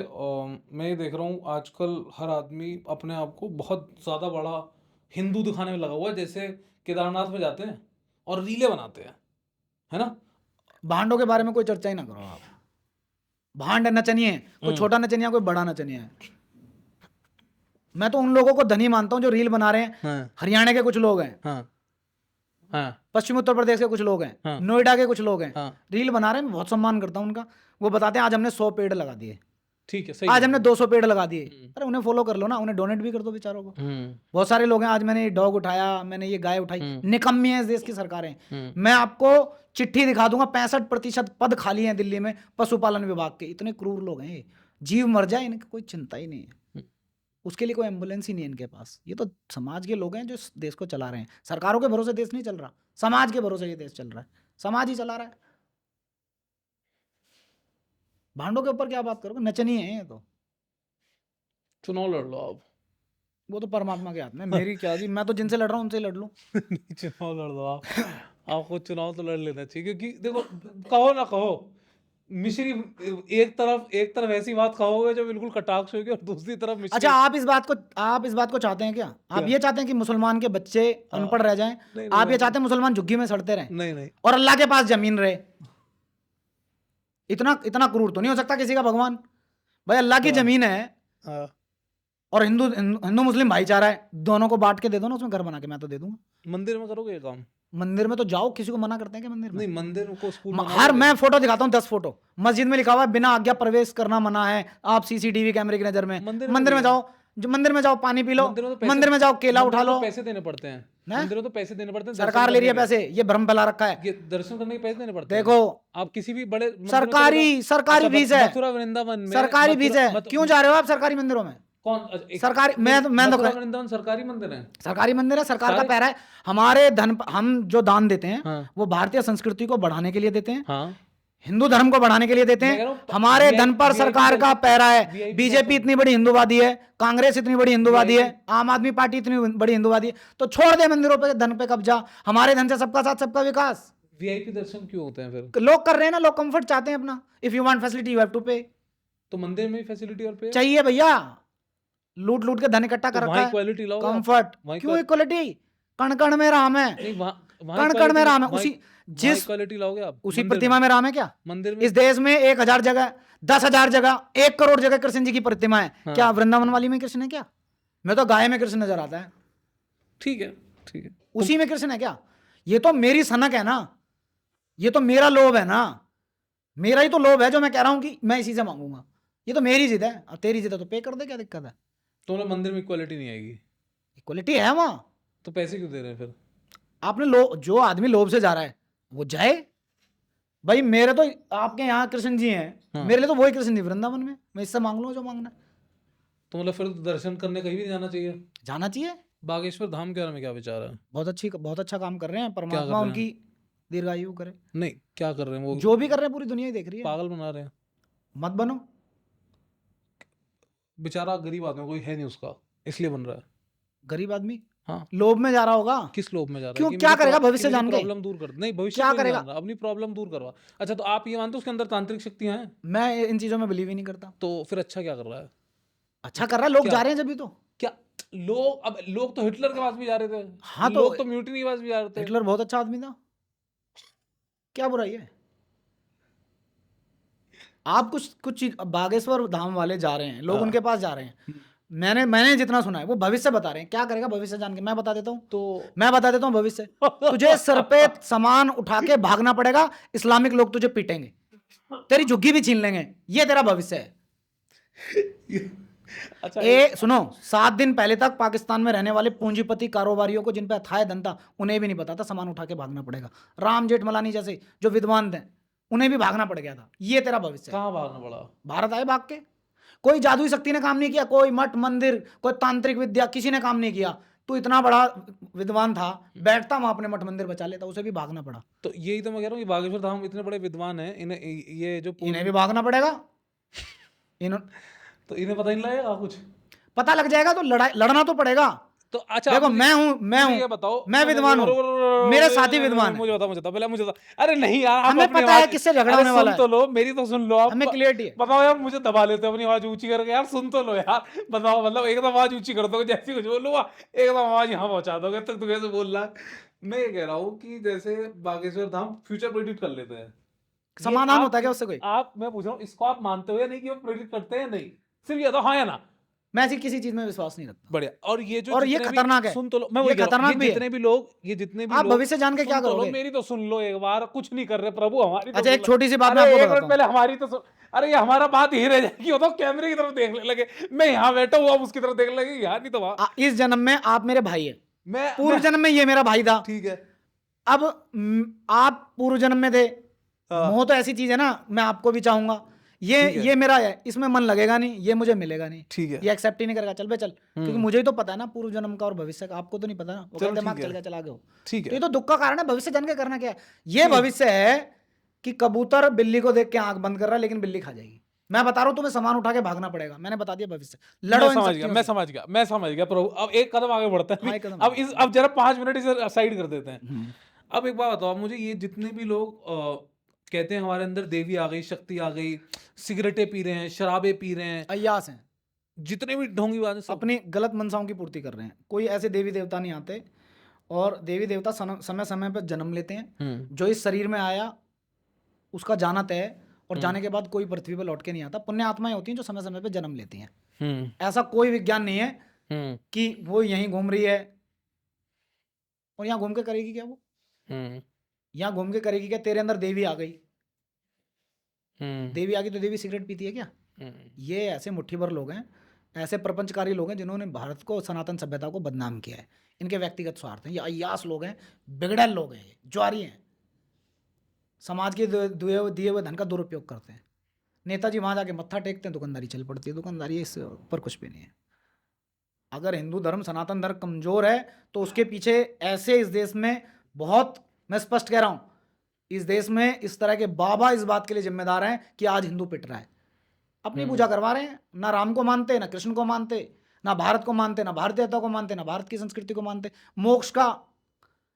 मैं ये देख रहा हूँ आजकल हर आदमी अपने आप को बहुत ज़्यादा बड़ा हिंदू दिखाने में लगा हुआ है। जैसे केदारनाथ में जाते हैं और रीले बनाते हैं, है ना? भांडों के बारे में कोई चर्चा ही ना करो आप। भांड नचनिए, कोई छोटा नचनिया, कोई बड़ा नचनिया है। मैं तो उन लोगों को धनी मानता हूँ जो रील बना रहे हैं। हाँ हरियाणा के कुछ लोग हैं, हाँ हाँ पश्चिम उत्तर प्रदेश के कुछ लोग हैं, हाँ नोएडा के कुछ लोग हैं, हाँ रील बना रहे हैं। मैं बहुत सम्मान करता हूँ उनका। वो बताते हैं आज हमने 100 पेड़ लगा दिए, ठीक है, सही आज है। हमने 200 पेड़ लगा दिए। अरे उन्हें फॉलो कर लो ना, उन्हें डोनेट भी कर दो बेचारों को। बहुत सारे लोग हैं, आज मैंने ये डॉग उठाया, मैंने ये गाय उठाई। निकम्मी है इस देश की सरकारें। मैं आपको चिट्ठी दिखा दूंगा, 65% पद खाली हैं दिल्ली में पशुपालन विभाग के। इतने क्रूर लोग हैं ये, जीव मर जाए इनकी कोई चिंता ही नहीं है, उसके लिए कोई एम्बुलेंस ही नहीं है इनके पास। ये तो समाज के लोग हैं जो इस देश को चला रहे हैं। सरकारों के भरोसे देश नहीं चल रहा, समाज के भरोसे ये देश चल रहा है, समाज ही चला रहा है। भांडों के ऊपर क्या बात करोगे, नचनी है ये तो। चुनाव लड़ लो आप। वो तो परमात्मा के हाथ में, मेरी क्या जी, मैं तो जिनसे लड़ रहा हूँ उनसे ही लड़ लूँ। चुनाव लड़ लो आप। आपको चुनाव तो लड़ लेना चाहिए, क्योंकि देखो, कहो ना कहो, मिश्री एक तरफ ऐसी बात कहोगे जो बिल्कुल कटाक्ष होगी, और दूसरी तरफ मिश्री। अच्छा, आप इस बात को चाहते हैं क्या? आप ये चाहते हैं कि मुसलमान के बच्चे अनपढ़ रह जाएं? नहीं, आप ये चाहते हैं मुसलमान झुग्गी में सड़ते रहें नहीं नहीं और अल्लाह के पास जमीन रहे? इतना इतना क्रूर तो नहीं हो सकता किसी का भगवान। भाई अल्लाह की जमीन है हाँ। और हिंदू मुस्लिम भाईचारा है, दोनों को बांट के दे दो ना, उसमें घर बना के, मैं तो दे दूंगा। मंदिर में करोगे ये काम? मंदिर में तो जाओ, किसी को मना करते हैं क्या मंदिर में? नहीं, मंदिर को स्कूल बना हर दोगे? मैं फोटो दिखाता हूँ 10 फोटो, मस्जिद में लिखा हुआ है बिना आज्ञा प्रवेश करना मना है, आप सीसीटीवी कैमरे की नजर में। मंदिर में जाओ, जो मंदिर में जाओ पानी पी लो, मंदिर में जाओ केला उठा लो। पैसे देने पड़ते हैं मंदिरों, तो पैसे देने पड़ते हैं। सरकार ले रही है पैसे, ये भ्रम फैला रखा है। ये दर्शन करने के पैसे देने पड़ते हैं। देखो, आप किसी भी बड़े मंदिर में सरकारी अच्छा, फीस है, मथुरा वृंदावन में सरकारी फीस है। क्यों जा रहे हो आप सरकारी मंदिरों में? कौन सरकारी? मैं तो मथुरा वृंदावन सरकारी मंदिर है। सरकारी मंदिर है, सरकार का पैरा है। हमारे धन, हम जो दान देते हैं हाँ। वो भारतीय संस्कृति को बढ़ाने के लिए देते हैं, हाँ। हिंदू धर्म को बढ़ाने के लिए देते हैं। हमारे धन पर सरकार का पैरा है। बीजेपी इतनी बड़ी हिंदूवादी है, कांग्रेस इतनी बड़ी हिंदूवादी है, आम आदमी पार्टी इतनी बड़ी हिंदूवादी है, तो छोड़ दे मंदिरों पे धन पे कब्जा। हमारे धन से सबका साथ सबका विकास। वीआईपी दर्शन क्यों होते हैं फिर? लोग कर रहे हैं ना, लोग कंफर्ट चाहते हैं अपना। If you want facility you have to pay. तो मंदिर में फैसिलिटी और पे चाहिए भैया, लूट लूट के धन इकट्ठा कर रखा है। क्वालिटी लाओ, कंफर्ट क्यों? इक्वलिटी कण कण में राम है, कण कण में राम है। उसी जिस क्वालिटी लाओगे आप, उसी प्रतिमा में राम है क्या? मंदिर में इस देश में 1000 जगह, 10,000 जगह, 1 करोड़ जगह कृष्ण जी की प्रतिमा है। हाँ। क्या वृंदावन वाली में कृष्ण है क्या? मैं तो गाय में कृष्ण नजर आता है। ठीक है, ठीक है, उसी में कृष्ण है क्या? ये तो मेरी सनक है ना, ये तो मेरा लोभ है ना, मेरा ही तो लोभ है जो मैं कह रहा हूं कि मैं इसी से मांगूंगा। ये तो मेरी जिद है, और तेरी जिद है तो पे कर दे, क्या दिक्कत है? तो मंदिर में क्वालिटी नहीं आएगी? इक्वलिटी है वहां, तो पैसे क्यों दे रहे हैं फिर? आपने जो आदमी लोभ से जा रहा है वो जाए। भाई मेरे तो आपके यहाँ कृष्ण जी हैं, हाँ। मेरे लिए तो वही कृष्ण जी वृंदावन में, मैं इससे मांग लूँ जो मांगना है। तो मतलब फिर दर्शन करने कहीं भी नहीं जाना चाहिए? जाना चाहिए। बागेश्वर धाम के बारे में क्या विचार है? बहुत अच्छा काम कर रहे हैं, कर रहे परमात्मा हैं? उनकी दीर्घायु करे। नहीं, क्या कर रहे हैं वो? जो भी कर रहे हैं पूरी दुनिया ही देख रही है। पागल बना रहे हैं। मत बनो। बेचारा गरीब आदमी, कोई है नहीं उसका, इसलिए बन रहा है। गरीब आदमी हाँ, लोभ में जा रहा होगा। किस लोभ में जा रहा है? क्यों? कि क्या मेरी करेगा प्रॉ- भविष्य कि मेरी जान के? प्रॉब्लम दूर कर, नहीं भविष्य क्या कोई नहीं करेगा? जान रहा, अपनी प्रॉब्लम दूर करवा। अच्छा, तो आप ये मानते हो उसके अंदर तांत्रिक शक्तियां हैं? मैं इन चीजों में बिलीव ही नहीं करता। तो फिर अच्छा क्या कर रहा है? अच्छा कर रहा है, लोग क्या? जा रहे हैं जब भी तो। क्या लोग तो हिटलर के पास भी जा रहे थे। हाँ, तो लोग तो म्यूटिनी के पास भी जा रहे थे। हिटलर बहुत अच्छा आदमी था, क्या बुराई है? आप कुछ चीज, बागेश्वर धाम वाले जा रहे हैं, लोग उनके पास जा रहे हैं। मैंने जितना सुना है वो भविष्य बता रहे हैं। क्या करेगा भविष्य जान के? मैं बता देता हूँ भविष्य। तुझे सर पे सामान उठा के भागना पड़ेगा, इस्लामिक लोग तुझे पीटेंगे, तेरी झुग्गी भी छीन लेंगे, ये तेरा भविष्य है। अच्छा, सुनो, 7 दिन पहले तक पाकिस्तान में रहने वाले पूंजीपति कारोबारियों को, जिन पे अथाह धन था, उन्हें भी नहीं पता था सामान उठा के भागना पड़ेगा। राम जेठमलानी जैसे जो विद्वान थे उन्हें भी भागना पड़ गया था। ये तेरा भविष्य। कहाँ भागना पड़ा? भारत आए भाग के। कोई जादुई शक्ति ने काम नहीं किया, कोई मठ मंदिर, कोई तांत्रिक विद्या, किसी ने काम नहीं किया। तू इतना बड़ा विद्वान था, बैठता वहां अपने मठ मंदिर बचा लेता, उसे भी भागना पड़ा। तो यही तो मैं कह रहा हूँ कि बागेश्वर धाम इतने बड़े विद्वान हैं, इन्हें भी भागना पड़ेगा। तो इन्हें पता नहीं लगेगा कुछ? पता लग जाएगा तो लड़ना तो पड़ेगा। तो अच्छा, देखो मैं हूँ, ये बताओ, मैं विद्वान हूँ, मेरे साथी विद्वान हैं। मुझे बता। अरे नहीं यार, हमें पता है किससे झगड़ा होने वाला है। तो लो, मेरी तो सुन लो आप। हमें क्लियरिटी है। बताओ यार, मुझे दबा लेते हो अपनी आवाज ऊंची करके। यार सुन तो लो यार, बताओ, मतलब एकदम आवाज ऊंची कर दोगे, जैसे कुछ बोलूंगा एकदम आवाज यहाँ पहुंचा दोगे, तो तू कैसे बोल रहा है? मैं ये कह रहा हूँ कि जैसे बागेश्वर धाम फ्यूचर प्रेडिक्ट कर लेते हैं, समाधान होता है क्या उससे कोई? मैं पूछ रहा हूँ, इसको आप मानते हो या नहीं कि वो प्रेडिक्ट करते हैं? नहीं, सिर्फ ये तो हाँ या ना। मैं ऐसी किसी चीज में विश्वास नहीं रखता। बढ़िया। और ये जो और ये जितने भी खतरनाक है, सुन तो लो, मैं ये वही कह रहा हूँ, खतरनाक ये भी है। जितने भी लोग, ये जितने भी आप लोग, भविष्य जान के क्या सुन तो लो, करोगे? मेरी तो सुन लो एक बार, कुछ नहीं कर रहे प्रभु, हमारी तो अच्छा, सुन एक लो। छोटी सी बात मैं अरे आपको एक बताता मिनट हूँ। पहले हमारी तो सुन। अरे ये हमारा बात ही रह जाएगी, वो तो कैमरे की तरफ देखने लगे, मैं यहाँ बैठा हुआ, उसकी तरफ देखने लगे, यहाँ नहीं तो वहां। इस जन्म में आप मेरे भाई है, मैं पूर्व जन्म में ये मेरा भाई था। ठीक है। अब आप पूर्व जन्म में थे। हाँ, मोह तो ऐसी चीज है ना, मैं आपको भी चाहूंगा, ठीक है। ये मेरा है, इसमें मन लगेगा नहीं, ये मुझे मिलेगा नहीं, ठीक है। ये एक्सेप्ट ही नहीं करेगा, चल बे चल, क्योंकि मुझे ही तो पता है ना पूर्व जन्म का और भविष्य का, आपको तो नहीं पता ना, वो चलो कहते दिमाग ठीक है। चल गया, चला गया हो। ठीक तो है। ये तो दुख का कारण है। भविष्य जान के करना क्या है? ये ठीक है। भविष्य है कि कबूतर बिल्ली को देख के आंख बंद कर रहा है, लेकिन बिल्ली खा जाएगी। मैं बता रहा हूं, तुम्हें सामान उठा के भागना पड़ेगा, मैंने बता दिया भविष्य। लड़ो मैं इन समझ गया, शक्तियों मैं से। समझ गया, मैं समझ गया प्रभु। अब एक कदम आगे बढ़ते हैं हाँ, अभी। एक कदम अब जरा 5 मिनट इसे साइड कर देते हैं। अब एक बात बताओ मुझे, ये जितने भी लोग कहते हैं हमारे अंदर देवी आ गई, शक्ति आ गई, सिगरेटें पी रहे हैं, शराबें पी रहे हैं, अय्यास हैं, जितने भी ढोंगी बात है सब। अपनी गलत मनसाओं की पूर्ति कर रहे हैं। कोई ऐसे देवी देवता नहीं आते, और देवी देवता समय समय पर जन्म लेते हैं। जो इस शरीर में आया उसका जाना तय है, और जाने के बाद कोई पृथ्वी पर लौट के नहीं आता। पुण्य आत्माएं होती हैं जो समय समय पर जन्म लेती हैं। ऐसा कोई विज्ञान नहीं है कि वो यहीं घूम रही है, और यहाँ घूम के करेगी क्या वो? यहाँ घूम के करेगी क्या? तेरे अंदर देवी आ गई, देवी आ गई तो देवी सिगरेट पीती है क्या? ये ऐसे मुट्ठी भर लोग हैं, ऐसे प्रपंचकारी लोग हैं जिन्होंने भारत को, सनातन सभ्यता को बदनाम किया है। इनके व्यक्तिगत स्वार्थ हैं, ये अय्यास लोग हैं, बिगड़ैल लोग हैं, ज्वारी हैं, समाज के दिए हुए धन का दुरुपयोग करते हैं। नेताजी वहाँ जाके मत्था टेकते हैं, दुकानदारी चल पड़ती है। दुकानदारी इससे ऊपर कुछ भी नहीं है। अगर हिंदू धर्म, सनातन धर्म कमजोर है तो उसके पीछे ऐसे इस देश में बहुत, मैं स्पष्ट कह रहा हूँ, इस देश में इस तरह के बाबा इस बात के लिए जिम्मेदार हैं कि आज हिंदू पिट रहा है। अपनी पूजा करवा रहे हैं, ना राम को मानते, ना कृष्ण को मानते, ना भारत को मानते, ना भारतीयता को मानते, ना भारत की संस्कृति को मानते। मोक्ष का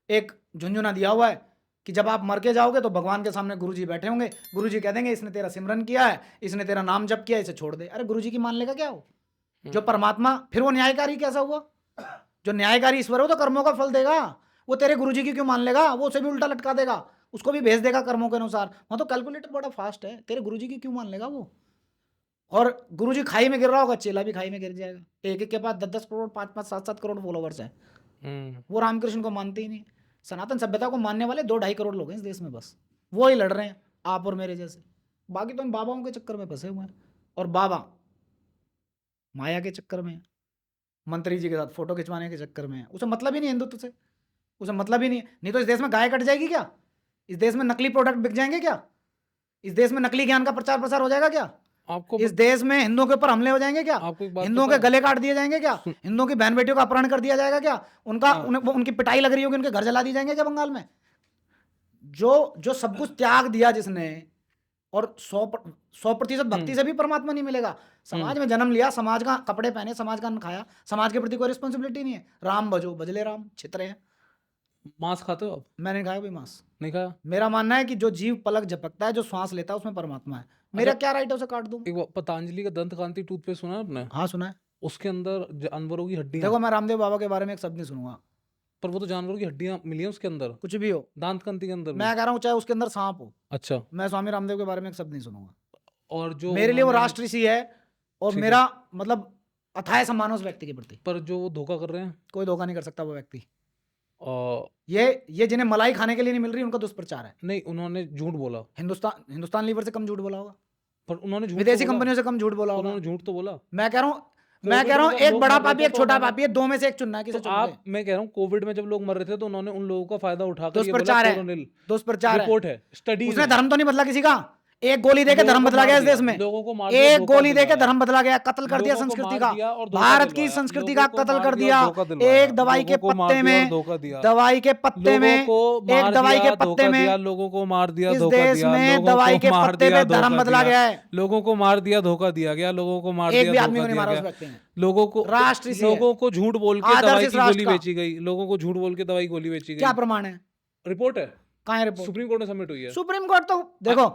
एक झुंझुना दिया हुआ है कि जब आप मर के जाओगे तो भगवान के सामने गुरुजी बैठे होंगे, गुरुजी कह देंगे इसने तेरा सिमरन किया है, इसने तेरा नाम जप किया, इसे छोड़ दे। अरे गुरुजी की मान लेगा क्या हो? जो परमात्मा, फिर वो न्यायकारी कैसा हुआ? जो न्यायकारी ईश्वर हो तो कर्मों का फल देगा, वो तेरे गुरुजी की क्यों मान लेगा? वो उसे भी उल्टा लटका देगा, उसको भी भेज देगा कर्मों के अनुसार। वहाँ तो कैलकुलेटर बड़ा फास्ट है, तेरे गुरुजी की क्यों मान लेगा वो? और गुरुजी खाई में गिर रहा होगा, चेला भी खाई में गिर जाएगा। एक एक के पास 10-10 करोड़, 5-5, 7-7 करोड़ फॉलोवर्स हैं, वो रामकृष्ण को मानते ही नहीं। सनातन सभ्यता को मानने वाले 2-2.5 करोड़ लोग हैं इस देश में, बस वो ही लड़ रहे हैं, आप और मेरे जैसे। बाकी तो इन बाबाओं के चक्कर में फंसे हुए हैं, और बाबा माया के चक्कर में, मंत्री जी के साथ फोटो खिंचवाने के चक्कर में। उसे मतलब ही नहीं हिंदुत्व से, उसे मतलब ही नहीं है। नहीं तो इस देश में गाय कट जाएगी क्या? इस देश में नकली प्रोडक्ट बिक जाएंगे क्या? इस देश में नकली ज्ञान का प्रचार प्रसार हो जाएगा क्या? आपको इस देश में हिंदुओं के ऊपर हमले हो जाएंगे क्या? आपको एक बात हिंदुओं के गले काट दिए जाएंगे क्या? हिंदुओं की बहन बेटियों का अपहरण कर दिया जाएगा क्या? उनकी पिटाई लग रही होगी, उनके घर जला दिए जाएंगे क्या बंगाल में? जो सब कुछ त्याग दिया जिसने, और 100% भक्ति से भी परमात्मा नहीं मिलेगा। समाज में जन्म लिया, समाज का कपड़े पहने, समाज का अन्न खाया, समाज के प्रति कोई रिस्पॉन्सिबिलिटी नहीं है। राम भजो, भजले राम, छितरे हैं। मांस खाते हो आप? मैंने नहीं खाया कोई मांस। नहीं खाया? मेरा मानना है कि जो जीव पलक झपकता है, जो श्वास लेता है, उसमें परमात्मा है। मेरा क्या राइट है उसे काट दूं? एक बार पतंजलि का दंत कांति टूथपेस्ट सुना है आपने? हाँ सुना है। उसके अंदर जानवरों की हड्डियां, देखो, मैं रामदेव बाबा के बारे में एक शब्द नहीं सुनूंगा, पर वो तो जानवरों की हड्डियां मिली हैं उसके अंदर, कुछ भी हो। दांत कांति के अंदर भी। मैं कह रहा हूँ चाहे उसके अंदर सांप हो, अच्छा। मैं स्वामी रामदेव के बारे में एक शब्द नहीं सुनूंगा। और जो मेरे लिए वो उन्होंने- राष्ट्र ऋषि है, और ठीक है। मेरा मतलब अथाह सम्मान है उस व्यक्ति के प्रति। पर जो वो धोखा कर रहे हैं, कोई धोखा नहीं कर सकता वो व्यक्ति। और ये जिन्हें मलाई खाने के लिए नहीं मिल रही, उनका दुष्प्रचार है। नहीं, उन्होंने झूठ बोला, हिंदुस्तान लीवर से कम झूठ बोला होगा, पर उन्होंने झूठ विदेशी तो बोला। कंपनियों से कम झूठ बोला पर होगा। उन्होंने झूठ तो बोला। मैं कह रहा हूँ कोविड में एक लोग बड़ा मर रहे पापी, थे एक तो छोटा उन्होंने- पापी है, दो में से एक चुनना है, किसे तो चुनोगे? मैं कह रहा हूँ कोविड में जब लोग मर रहे थे तो उन्होंने उन लोगों का फायदा उठाकर ये बोला दुष्प्रचार है, कोरोनिल। दुष्प्रचार है। रिपोर्ट है, स्टडी उसने धर्म तो नहीं बदला किसी का। एक गोली देके लोगों धर्म को बदला मार गया इस दिया, देश में। लोगों को मार दिया, एक धोखा गोली देके दिलवाया। धर्म बदला गया, कत्ल कर दिया लोगों को संस्कृति मार का, दिया और धोखा भारत की दिलवाया। संस्कृति लोगों का को कत्ल मार कर दिया दिया। और धोखा दिलवाया। एक दवाई के लोगों को मार पत्ते दिया और में, धोखा दिया। दवाई के पत्ते में, लोगों को एक मार दवाई दिया, के पत्ते धोखा दिया, में, लोगों को मार दिया, इस धोखा देश दिया, में लोगों दवाई को के मार पत्ते दिया, पे धर्म धोखा बदला दिया, गया है। लोगों को मार दिया, धोखा दिया गया, लोगों को मार एक दिया, भी आदमी को धोखा नहीं दिया मारा उस गया। व्यक्ति ने। लोगों को राष्ट्र ऋषि है। लोगों को झूठ बोल के आदर्श दवाई इस की राष्ट्र गोली का। बेची गई, लोगों को झूठ बोल के दवाई की गोली बेची क्या गई। प्रमाण है? रिपोर्ट है। कहाँ है रिपोर्ट? सुप्रीम कोर्ट में सबमिट हुई है। सुप्रीम कोर्ट तो देखो,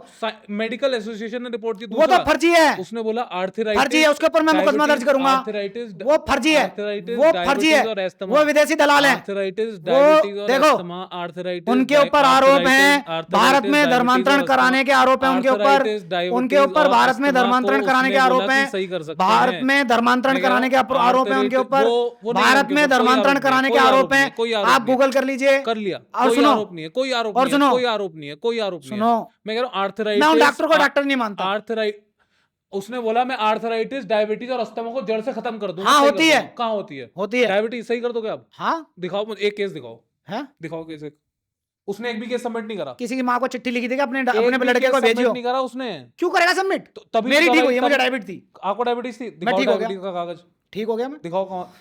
मेडिकल एसोसिएशन ने रिपोर्ट दी। वो तो फर्जी है, उसने बोला आर्थराइटिस फर्जी है, उसके ऊपर मैं मुकदमा दर्ज करूंगा। वो फर्जी है, वो फर्जी है, वो विदेशी दलाल है। वो देखो, उनके ऊपर आरोप है भारत में धर्मांतरण कराने के आरोप है उनके ऊपर भारत में धर्मांतरण कराने के आरोप है, भारत में धर्मांतरण कराने के आरोप है उनके ऊपर, भारत में धर्मांतरण कराने के आरोप है। आप गूगल कर लीजिए, कर लिया। और सुनो, आरोप नहीं है, कोई आरोप और नहीं है, सुनो, कोई आरोप नहीं है, कोई आरोप नहीं है। सुनो, मैं कह रहा हूँ आर्थराइटिस, मैं उन डॉक्टर को डॉक्टर नहीं मानता। उसने बोला मैं आर्थराइटिस, डायबिटीज और अस्थमा को जड़ से खत्म कर दूंगा। हाँ, होती है। कहाँ होती है? होती है। डायबिटीज सही कर दोगे आप? हाँ, दिखाओ मुझे एक केस, दिखाओ है, दिखाओ केस एक। उसने एक भी केस सबमिट नहीं करा। किसी की माँ को चिट्ठी लिखी थी अपने एक भी लड़के केस को सबमिट भेजियो, नहीं करा उसने। क्यों करेगा सबमिट? तो तभी मेरी तो ठीक करा- हुई है, मुझे तब- डायबिटीज थी, आपको डायबिटीज थी? दिखाओ ठीक हो गया। डायबिटीज का कागज, ठीक हो गया मैं। दिखाओ कहाँ।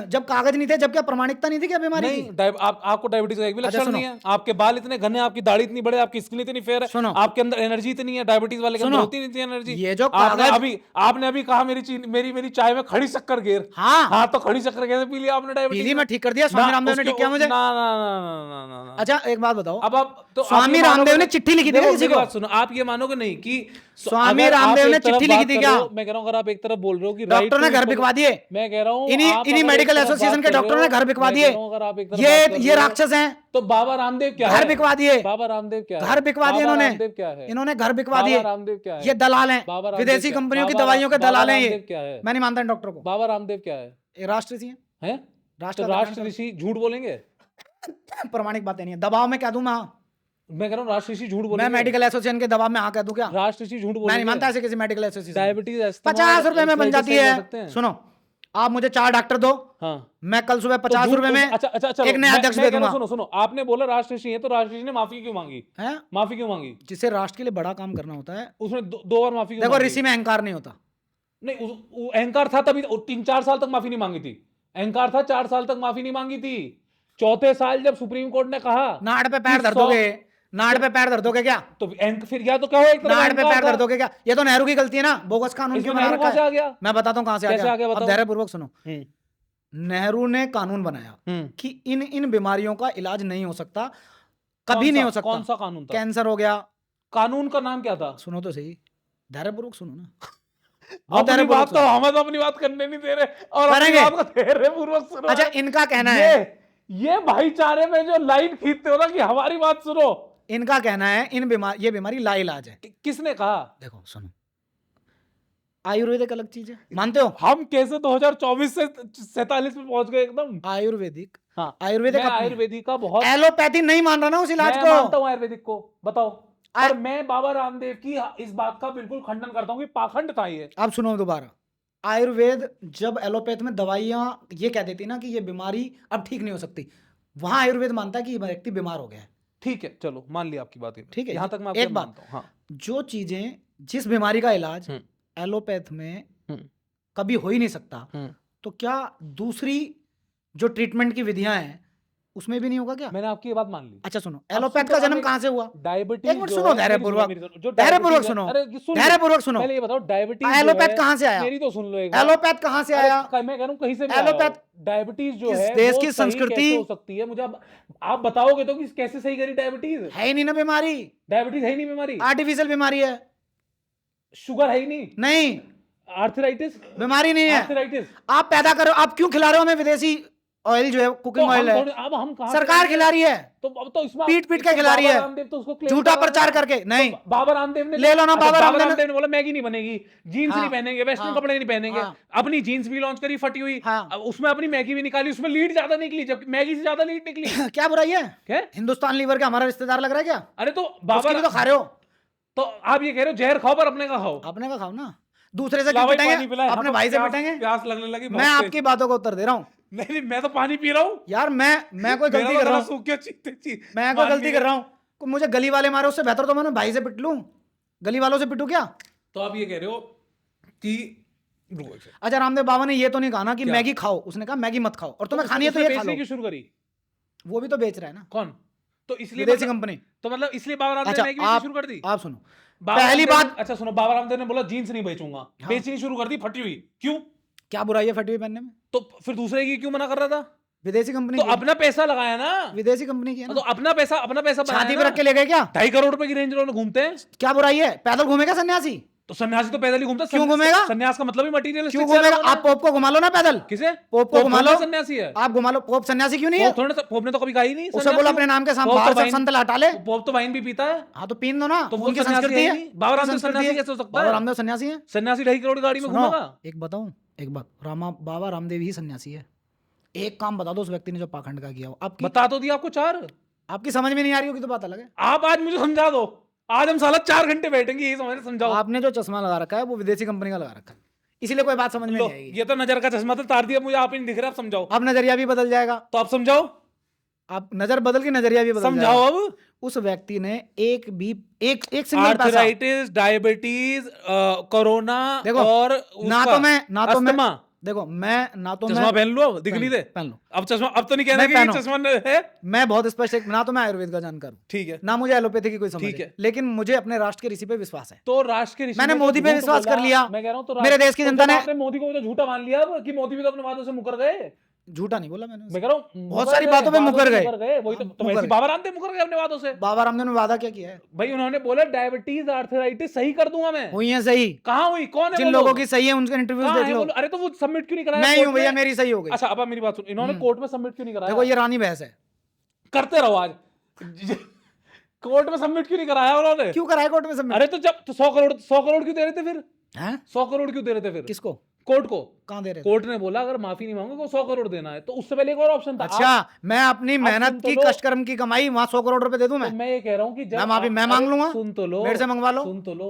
जब कागज नहीं थे, जब क्या प्रमाणिकता नहीं थी क्या बीमारी की? नहीं, आपको डायबिटीज का एक भी अच्छा, लक्षण सुनो। नहीं है। आपके बाल इतने घने, आपकी दाढ़ी इतनी बड़े, आपकी स्किन इतनी फेयर है, सुनो। आपके अंदर एनर्जी इतनी है। डायबिटीज वाले के अंदर सुनो। होती नहीं थी एनर्जी। ये जो आपने अभी कहा मेरी चाय में खड़ी शक्कर घेर। हाँ, तो खड़ी शक्कर कैसे पी लिया आपने? डायबिटीज पीली में ठीक कर दिया, स्वामी रामदेव ने ठीक किया मुझे। ना। अच्छा, एक बात बताओ, अब आप तो स्वामी रामदेव ने चिट्ठी लिखी थी क्या किसी को? बात सुनो, आप ये मानोगे नहीं कि स्वामी अगर आप रामदेव एक ने तरफ चिट्ठी बात लिखी थी कर क्या? रहे हो, मैं कह रहा हूं अगर आप एक तरफ बोल रहे हो कि डॉक्टर ने घर बिकवा दिए, मैं कह रहा हूं इन्हीं मेडिकल एसोसिएशन के डॉक्टरों ने घर बिकवा दिए। ये राक्षस हैं, तो बाबा रामदेव क्या है? घर बिकवा दिए, बाबा रामदेव क्या है? घर बिकवा दिए इन्होंने, क्या है? इन्होंने घर बिकवा दिए। रामदेव क्या है? ये दलाल हैं, बाबा रामदेव विदेशी क्या- कंपनियों की बाबा- दवाइयों के बाबा दलाल हैं ये। रामदेव क्या है? मैं नहीं मानता इन डॉक्टरों को। बाबा रामदेव क्या है? ये राष्ट्र ऋषि हैं, हैं? राष्ट्र तो का राष्ट्र कल्याण ऋषि झूठ बोलेंगे? कर- प्रमाणिक बातें नहीं है, दबाव में क्या दूं मैं? मैं कह रहा हूँ राष्ट्र ऋषि झूठ मैं बोलेंगे? मेडिकल एसोसिएशन के दबाव में आ कह दूं क्या? राष्ट्र ऋषि झूठ मैं नहीं बोलेंगे? मानता ऐसे किसी मेडिकल एसोसिएशन। डायबिटीज 50 रुपए में बन जाती है। सुनो, आप मुझे 4 डॉक्टर दो, हाँ, मैं कल सुबह 50 रुपए में अच्छा, एक नया अध्यक्ष दे दूंगा। सुनो, आपने बोला राष्ट्र ऋषि है, तो राष्ट्र ऋषि ने माफी क्यों मांगी? हैं? माफी क्यों मांगी? जिसे राष्ट्र के लिए बड़ा काम करना होता है, उसने दो बार माफी क्यों देखो मांगी? ऋषि में अहंकार नहीं होता। नहीं, वो अहंकार था तभी 3-4 साल तक माफी नहीं मांगी थी। अहंकार था, 4 साल तक माफी नहीं मांगी थी। चौथे साल जब सुप्रीम कोर्ट ने कहा नाड़ पे पैर धर दोगे, नाड़ पे पैर धर दोगे क्या? तो फिर या तो क्या हो, एक तरह नाड़ पे पैर धर दोगे क्या? ये तो नेहरू की गलती है ना, बोगस कानून क्यों बना रखा आ है? गया? मैं बताता हूँ कहां से आ कैसे आ गया, गया। अब बताओ। धैर्यपूर्वक सुनो, नेहरू ने कानून बनाया हम्म। कि इन बीमारियों का इलाज नहीं हो सकता, कभी नहीं हो सकता। कौन सा कानून था? कैंसर हो गया। कानून का नाम क्या था? सुनो तो सही, धैर्यपूर्वक सुनो ना। अपनी बात तो हम तो अपनी बात करने नहीं दे रहे, और अपनी करेंगे। बात को धैर्यपूर्वक सुनो। अच्छा, इनका कहना है, ये भाईचारे में जो लाइन खींचते हो ना कि हमारी बात सुनो, इनका कहना है ये बीमारी लाइलाज है। किसने कहा? देखो सुनो, आयुर्वेदिक अलग चीज है, मानते हो? हम कैसे 2024 से 47 में पहुंच गए एकदम? आयुर्वेदिक, हाँ, आयुर्वेदिक मैं आयुर्वेदिक का बहुत एलोपैथी नहीं मान रहा ना उस इलाज मैं को। मानता हूं आयुर्वेदिक को, बताओ। और मैं बाबा रामदेव की इस बात का बिल्कुल खंडन करता हूं कि पाखंड था ये। अब सुनो दोबारा, आयुर्वेद जब एलोपैथ में दवाइयां ये कह देती ना कि ये बीमारी अब ठीक नहीं हो सकती, वहां आयुर्वेद मानता है कि ये व्यक्ति बीमार हो गया है। ठीक है, चलो मान लिया आपकी बात। ठीक है, यहां तक मैं एक बात, मानता हूं। हाँ, जो चीजें, जिस बीमारी का इलाज एलोपैथ में कभी हो ही नहीं सकता, तो क्या दूसरी जो ट्रीटमेंट की विधियां हैं उसमें भी नहीं होगा क्या? मैंने आपकी ये बात मान ली। अच्छा सुनो, एलोपैथ का जन्म कहां से हुआ? डायबिटीज, एक मिनट सुनो, धैर्यपूर्वक सुनो, धैर्यपूर्वक सुनो। पहले ये बताओ डायबिटीज एलोपैथ कहां से आया? मेरी तो सुन लो एक बार। एलोपैथ कहां से आया? मैं कह रहा हूं कहीं से भी एलोपैथ डायबिटीज जो इस है देश वो की सही संस्कृति कैसे हो सकती है? मुझे आप बताओगे तो कि कैसे सही करी डायबिटीज? है ही नहीं ना बीमारी, डायबिटीज है ही नहीं बीमारी, आर्टिफिशियल बीमारी है। शुगर है ही नहीं, नहीं, आर्थराइटिस बीमारी नहीं है। आर्थराइटिस आप पैदा करो, आप क्यों खिला रहे हो हमें विदेशी ऑयल जो है, कुकिंग ऑयल है? अब हम कहां सरकार खिला रही है, तो अब तो इसमें पीट के खिला रही है, रामदेव तो उसको claim झूठा कर रहा प्रचार है। करके। नहीं, तो बाबा रामदेव ने ले लो ना, बाबा रामदेव ने बोला मैगी नहीं बनेगी, जीन्स नहीं पहनेंगे, वेस्टर्न कपड़े नहीं पहनेंगे, अपनी जीन्स भी लॉन्च करी फटी हुई, अब उसमें अपनी मैगी भी निकाली, उसमें लीड ज्यादा निकली, जबकि मैगी से ज्यादा लीड निकली। क्या बुराई है? क्या हिंदुस्तान लीवर का हमारा रिश्तेदार लग रहा है क्या? अरे तो उसकी बाबा भी तो खा रहे हो, तो आप ये कह रहे हो जहर खाओ पर अपने का खाओ। अपने का खाओ ना, दूसरे से क्यों पिटेंगे? अपने भाई से पिटेंगे? प्यास लगने लगी। मैं आपकी बातों का उत्तर दे रहा हूँ। नहीं, मैं तो पानी पी रहा हूँ यार, मैं कोई गलती कर रहा हूँ? मैं कोई गलती कर रहा हूँ? मुझे गली वाले मारे, उससे बेहतर तो मैं भाई से पिट लूं, गली वालों से पिटूं क्या? तो आप ये कह रहे हो कि अच्छा, रामदेव बाबा ने ये तो नहीं कहा ना कि मैगी खाओ, उसने कहा मैगी मत खाओ, और तुम्हें खानी है तो ये खा लो। शुरू करी, वो भी तो बेच रहा है ना। कौन? तो इसलिए विदेशी कंपनी। तो मतलब इसलिए बाबा रामदेव ने मैगी शुरू कर दी। आप सुनो, पहली बात, अच्छा सुनो, बाबा रामदेव ने बोला जीन्स नहीं बेचूंगा, बेचनी शुरू कर दी फटी हुई। क्यों? क्या बुराई है फटी हुई पहनने में? तो फिर दूसरे की क्यों मना कर रहा था? विदेशी कंपनी तो की है। अपना पैसा लगाया ना, विदेशी कंपनी की है तो ना। अपना पैसा बनाया छाती पे ना। रख के ले गए क्या? 2.5 करोड़ रुपए की रेंज रोवर में घूमते हैं, क्या बुराई है? पैदल घूमेगा सन्यासी? तो सन्यासी तो पैदल ही घूमता है। क्यों घूमेगा? सन्यास का मतलब ही मटेरियलिस्टिक क्यों से घूमेगा? होना है। आप पोप को घुमा लो ना पैदल। किसे? पोप को पोप घुमा थोड़ा लो। सन्यासी है। आप घुमा लो। पोप सन्यासी क्यों नहीं है? पोप ने तो कभी कहा ही नहीं उसे सन्यासी बोलो हूं। अपने नाम के साथ पोप बाहर तो से वाइन- संत हटा ले। पोप तो वाइन भी पीता है, हाँ तो पीन दो ना, तो वो उनकी सन्यासी संस्कृति है है। ही नहीं। बाबा रामदेव संस्कृति सन्यासी है। कैसे हो सकता बाबा है? रामदेव सन्यासी है। सन्यासी 2.5 करोड़ की गाड़ी में सुनो, घूमेगा? एक बताऊं, एक बात, बाबा रामदेव ही सन्यासी है। एक काम बता दो उस व्यक्ति ने जो पाखंड का किया हो। आपकी बता तो दिया आपको 4। आपकी समझ में नहीं आ रही होगी तो बात अलग है। आप आज मुझे समझा दो, आज हम साला 4 घंटे बैठेंगे यही समझाओ। आपने जो चश्मा लगा रखा है वो विदेशी कंपनी का लगा रखा है, इसीलिए कोई बात समझ में लो, नहीं आएगी। ये तो नजर का चश्मा था, तार दिया मुझे, आप ही नहीं दिख रहे, आप समझाओ। अब नजरिया भी बदल जाएगा। तो आप समझाओ, आप नजर बदल के नजरिया भी बदल समझाओ जाएगा। अब। उस व्यक्ति ने एक सिंगल पैसा, आर्थराइटिस, डायबिटीज, कोरोना देखो, और ना तो मैं अस्थमा। देखो मैं ना तो चश्मा मैं पहन लो, दिख नहीं दे। पहन लो। अब चश्मा, अब तो नहीं कहना मैं कि पहनो। चश्मा है। मैं बहुत स्पष्ट, ना तो मैं आयुर्वेद का जानकार हूँ, ठीक है, ना मुझे एलोपैथी की कोई समझ ठीक है, है। लेकिन मुझे अपने राष्ट्र के ऋषि पे विश्वास है। तो राष्ट्र के ऋषि मैंने ने जो मोदी पे झूठ विश्वास बोला, कर लिया। मैं कह रहा हूँ तो मेरे देश की तो जनता जब ने आपने मोदी को तो झूठा मान लिया अब, कि मोदी भी तो अपने वादों से मुकर गए। झूठा नहीं बोला मैंने। मैं कह रहा हूँ बहुत सारी बातों पे मुकर गए। वही तो मुकर वैसे गए। बाबा रामदेव मुकर गए अपने वादों से। बाबा रामदेव ने वादा क्या किया है? भाई उन्होंने बोला डायबिटीज, आर्थराइटिस सही कर दूंगा मैं। हुई है सही। कहाँ हुई? कौन है जिन वो लोगों लोग? की सही है उनके इंटरव्यूज कहाँ देख है लो। वो लोग? अरे तो वो सबमिट क्यों नहीं कराया? मैं ही हूँ कोर्ट भैया, में? मेरी सही हो गई। अच्छा अब आप मेरी बात सुन, इन्होंने कोर्ट में सबमिट क्यों नहीं कराया? देखो ये रानी बहस है। करते रहो आज। कोर्ट में सबमिट क्यों नहीं कराया उन्होंने? क्यों कराए कोर्ट में सबमिट? अरे तो जब तो 100 करोड़ क्यों दे रहे थे फिर? हैं? 100 करोड़ क्यों दे रहे थे फिर? किसको? कोर्ट को। कहाँ दे रहे थे? कोर्ट ने बोला अगर माफी नहीं मांगोगे तो 100 करोड़ देना है, तो उससे पहले एक और ऑप्शन था। अच्छा, मैं अपनी मेहनत सुन तो की, लो। कष्ट कर्म की कमाई वहां 100 करोड़ रुपए दे दूं तो मैं? मैं ये कह रहा हूँ कि जब मैं माफी मैं अरे मांग लूंगा। सुन तो लो, मेरे से मंगवा लो। सुन तो लो।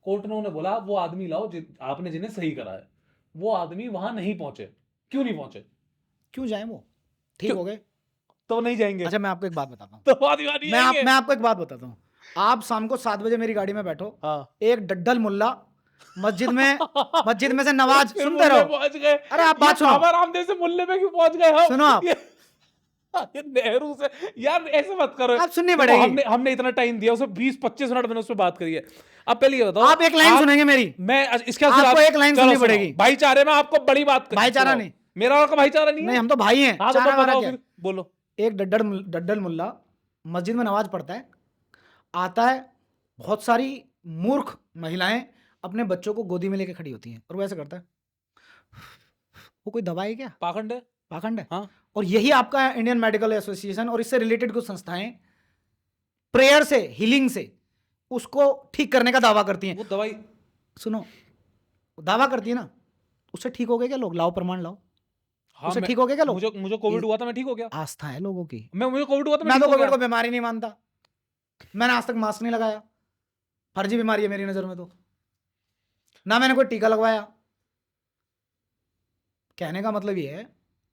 कोर्ट ने उन्हें बोला वो आदमी लाओ आपने जिन्हें सही करा है। वो आदमी वहां नहीं पहुंचे। क्यों नहीं पहुंचे? क्यों जाए वो? ठीक हो गए तो नहीं जाएंगे। अच्छा मैं आपको एक बात बताता हूँ। तो आदमी नहीं जाएंगे। मैं आपको एक बात बताता हूँ। आप शाम को 7 बजे मेरी गाड़ी में बैठो, हाँ। एक डड्डल मुल्ला मस्जिद में से नमाज फिर सुनते मुल्ले रहो। पहुंच गए। अरे आप बात सुनो। बाबा रामदेव से मुल्ले में क्यों पहुंच गए हम? सुनो आप। ये नेहरू से यार ऐसे मत करो। आप सुननी देखो, पड़ेगी। हमने इतना टाइम दिया उसे, 20-25 मिनट मैंने उस पर बात करी है। अब पहले ये बताओ, आप एक लाइन सुनेंगे मेरी। मैं इसके आपको एक लाइन चलो सुननी सुनो। पड़ेगी। भाईचारे में आपको बड़ी बात भाईचारा सुनाओ। नहीं। मेरा और का भाईचारा नहीं है। नहीं हम तो भाई हैं। हाँ, तो चारा वारा बताओ क्या? फिर, बोलो। एक डड्डल मुल्ला मस्जिद में नमाज पढ़ता है, आता है, बहुत सारी मूर्ख महिलाएं अपने बच्चों को गोदी में लेके खड़ी होती हैं और वो ऐसे करता है। वो कोई दवा है क्या? पाखंड है। पाखंड है। हाँ। और यही आपका इंडियन मेडिकल एसोसिएशन और इससे रिलेटेड कुछ संस्थाएं प्रेयर से, हीलिंग से उसको ठीक करने का दावा करती हैं। वो दवाई सुनो, दावा करती है ना, उससे ठीक हो गए क्या लोग? लाओ प्रमाण लाओ। हाँ, उससे ठीक हो गए क्या लोग? मुझे कोविड हुआ था, मैं ठीक हो गया। आस्था है लोगों की। मुझे कोविड हुआ था, मैं तो ठीक हो कोविड गया। को बीमारी नहीं मानता। मैंने आज तक मास्क नहीं लगाया, फर्जी बीमारी है मेरी नजर में तो। ना मैंने कोई टीका लगवाया। कहने का मतलब ये है,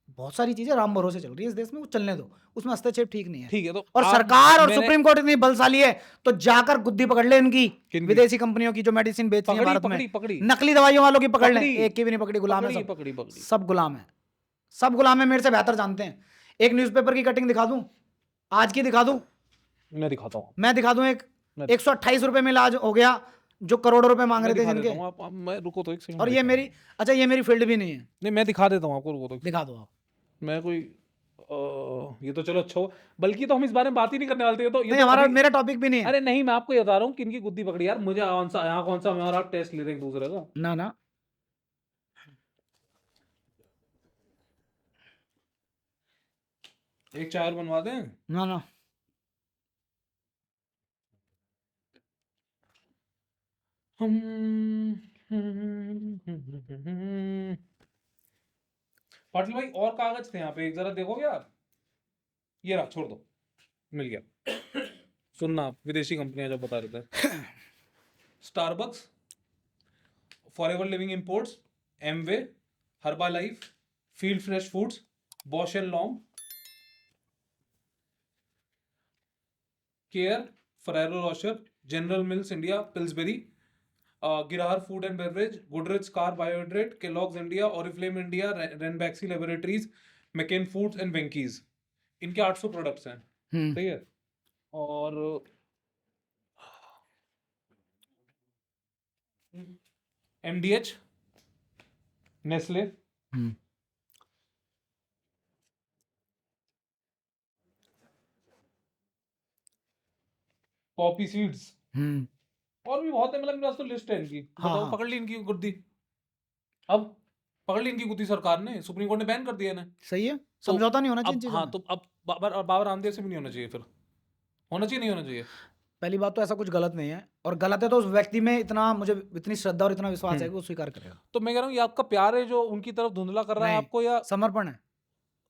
बहुत सारी चीजें राम भरोसे चल रही है इस देश में, वो चलने दो, उसमें हस्तक्षेप ठीक नहीं है। ठीक है, तो और सरकार और सुप्रीम कोर्ट इतनी बलशाली है तो जाकर गुद्दी पकड़ ले इनकी, विदेशी कंपनियों की जो मेडिसिन बेच रही है भारत में। पकड़ी नकली दवाइयों वालों की पकड़ ले, एक की भी नहीं पकड़ी। गुलाम है सब। पकड़ी। सब गुलाम है, सब गुलाम है, मेरे से बेहतर जानते हैं। एक न्यूज़पेपर की कटिंग दिखा दूं, आज की दिखा दूं? मैं दिखाता हूँ। मैं दिखा दूं? 128 रुपए में इलाज हो गया जो करोड़ों रुपए मांग रहे थे जिनके। मैं रुको तो एक सेकंड। और ये मेरी, अच्छा ये मेरी फील्ड भी नहीं है। नहीं, मैं दिखा देता हूँ आपको, रुको तो। दिखा दो आप। मैं कोई ये तो चलो अच्छा हो, बल्कि तो हम इस बारे में बात ही नहीं करने वाले थे। तो ये नहीं, तो हमारा अभी- मेरा टॉपिक भी नहीं है। अरे नहीं, मैं आपको ये बता रहा हूँ किनकी गुद्दी पकड़ी यार। मुझे कौन सा हमारा टेस्ट ले रहे हैं एक दूसरे का। ना एक चाय और बनवा दें। ना पाटिल भाई और कागज थे यहाँ पे, एक जरा देखोगे आप? ये रहा, छोड़ दो, मिल गया। सुनना आप, विदेशी कंपनियां जो बता रहे थे। Starbucks, Forever Living imports, Amway, Herbalife, Field Fresh Foods, Bausch and Lomb, care, Ferrero Rocher, General Mills India, Pillsbury, गिरहर food and beverage, Goodrich car biohydrate, Kellogg's India, Oriflame India, Ranbaxy laboratories, McCain Foods and Venky's. इनके 800 products हैं, ठीक है। और MDH, Nestle, poppy seeds, hmm. और भी बहुत है, मतलब मेरे पास तो लिस्ट है इनकी। हाँ बताओ, हाँ पकड़ ली इनकी गुद्दी, अब पकड़ ली इनकी गुद्दी, सरकार ने, सुप्रीम कोर्ट ने बैन कर दिया इन्हें। सही है, तो समझौता नहीं होना चाहिए इन अब चीजों हाँ, में। तो अब बाबा रामदेव से भी नहीं होना चाहिए, फिर होना चाहिए नहीं होना चाहिए? पहली बात तो ऐसा कुछ गलत नहीं है, और गलत है तो उस व्यक्ति में इतना, मुझे इतनी श्रद्धा और इतना विश्वास है कि वो स्वीकार करेगा। तो मैं कह रहा हूँ, ये आपका प्यार है जो उनकी तरफ धुंधला कर रहा है नहीं, आपको, या समर्पण है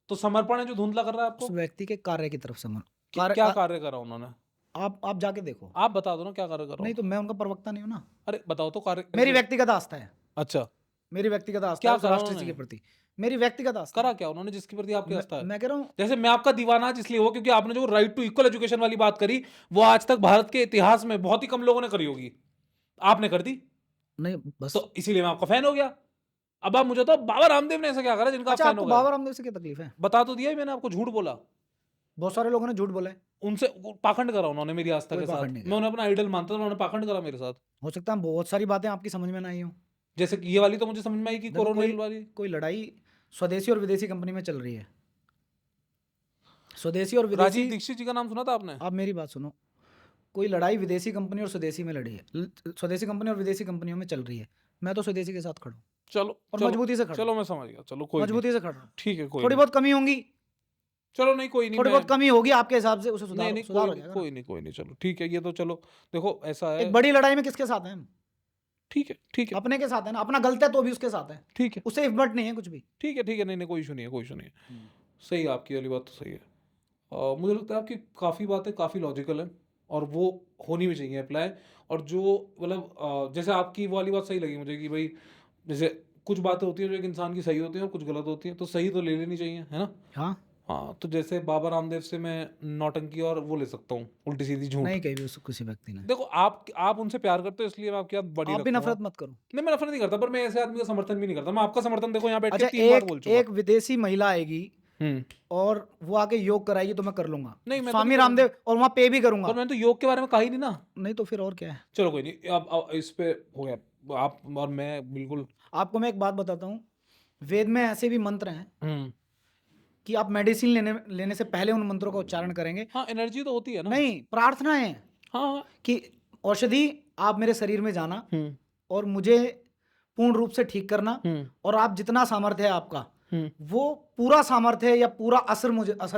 तो समर्पण है जो धुंधला कर रहा है उस आपको? व्यक्ति के कार्य की तरफ समर्पण। क्या कार्य करा उन्होंने? आप जाके देखो। आप बता दो ना, क्या कार्य करा? नहीं तो मैं उनका प्रवक्ता नहीं हूँ ना। अरे बताओ तो कार्य। मेरी व्यक्तिगत आस्था है, अच्छा, मेरी व्यक्तिगत आस्था क्या है उस करा राष्ट्र जी उन्होंने? के प्रति, मेरी व्यक्तिगत आस्था करा है। क्या उन्होंने जिसके प्रति आपकी आस्था है? मैं कह रहा हूँ, जैसे मैं आपका दीवाना आज इसलिए हुआ क्योंकि आपने जो राइट टू इक्वल एजुकेशन वाली बात करी, वो आज तक भारत के इतिहास में बहुत ही कम लोगों ने करी होगी, आपने कर दी, नहीं बस। तो इसीलिए मैं आपका फैन हो गया। अब आप मुझे तो बाबा रामदेव ने ऐसा क्या करा जिनका आप अच्छा, फैन हो आपको गए? बाबा रामदेव से क्या तकलीफ है? बता तो दिया ही मैंने आपको, झूठ बोला, बहुत सारे लोगों ने झूठ बोला है। उनसे पाखंड करा उन्होंने मेरी आस्था कोई के साथ। पाखंड नहीं मैं उन्हें अपना आइडल मानता था, उन्होंने पाखंड करा मेरे साथ। हो सकता है बहुत सारी बातें आपकी समझ में ना आई हो। जैसे कि ये वाली तो मुझे समझ में आई कि देखो, कोरोनिल वाली। कोई लड़ाई स्वदेशी और विदेशी कंपनी में चल रही है। स्वदेशी और विदेशी, राजीव दीक्षित जी का नाम सुना था आपने? आप मेरी बात सुनो, कोई लड़ाई विदेशी कंपनी और स्वदेशी में लड़ी है, स्वदेशी कंपनी और विदेशी कंपनियों में चल रही है। मैं तो स्वदेशी के साथ खड़ा हूँ, चलो और चलो, मजबूती से खड़ा चलो मैं समझ गया, चलो कोई मजबूती से खड़ा हूँ। ठीक है, कोई थोड़ी नहीं। बहुत कमी होंगी, चलो नहीं, कोई नहीं, थोड़ी मैं बहुत कमी होगी आपके हिसाब से, उसे नहीं नहीं, सुधार हो जाएगा ना। कोई नहीं, कोई नहीं, चलो ठीक है, ये तो चलो देखो ऐसा है। एक बड़ी लड़ाई में किसके साथ हैं हम? ठीक है, ठीक है, अपने के साथ है ना। अपना गलत है तो भी उसके साथ है, ठीक है, उससे इफर्ट नहीं है कुछ भी। ठीक है, ठीक है, नहीं नहीं, कोई इशू नहीं है, कोई इशू नहीं है। सही है, आपकी वाली बात तो सही है। मुझे लगता है आपकी काफ़ी बातें काफ़ी लॉजिकल है, और वो होनी भी चाहिए अप्लाई। और जो मतलब जैसे आपकी वो वाली बात सही लगी मुझे कि भाई, जैसे कुछ बातें होती हैं जो एक इंसान की सही होती हैं और कुछ गलत होती हैं, तो सही तो ले लेनी चाहिए, है ना? हाँ, हाँ, तो जैसे बाबा रामदेव से मैं नौटंकी और वो ले सकता हूँ, उल्टी सीधी झूठ। नहीं कही भी किसी व्यक्ति ने। देखो, आप उनसे प्यार करते हो इसलिए मैं आपकी बात बड़ी आप भी रखूंगा। नफरत मत करो। नहीं, मैं नफरत नहीं करता, पर मैं ऐसे आदमी का समर्थन भी नहीं करता। मैं आपका समर्थन देखो यहाँ बैठ के अच्छा, 3 बार बोल चुका। एक विदेशी महिला आएगी हम्म, और वो आके योग कराएगी तो मैं कर लूंगा, नहीं, मैं तो स्वामी नहीं रामदेव, और वहां पे भी करूंगा। पर मैंने तो योग के बारे में कहा ही नहीं ना। नहीं तो फिर और क्या है? चलो कोई नहीं, अब इस पे हो गया, आप और मैं बिल्कुल। आपको मैं एक बात बताता हूँ, वेद में ऐसे भी मंत्र हैं हम्म, कि आप मेडिसिन लेने से पहले उन मंत्रों का उच्चारण करेंगे। हाँ, एनर्जी तो होती है ना। नहीं, प्रार्थना है हाँ हाँ, कि औषधि आप मेरे शरीर में जाना हम्म और मुझे पूर्ण रूप से ठीक करना, हम्म और आप जितना सामर्थ्य है आपका, हम्म वो पूरा सामर्थ्य है या पूरा असर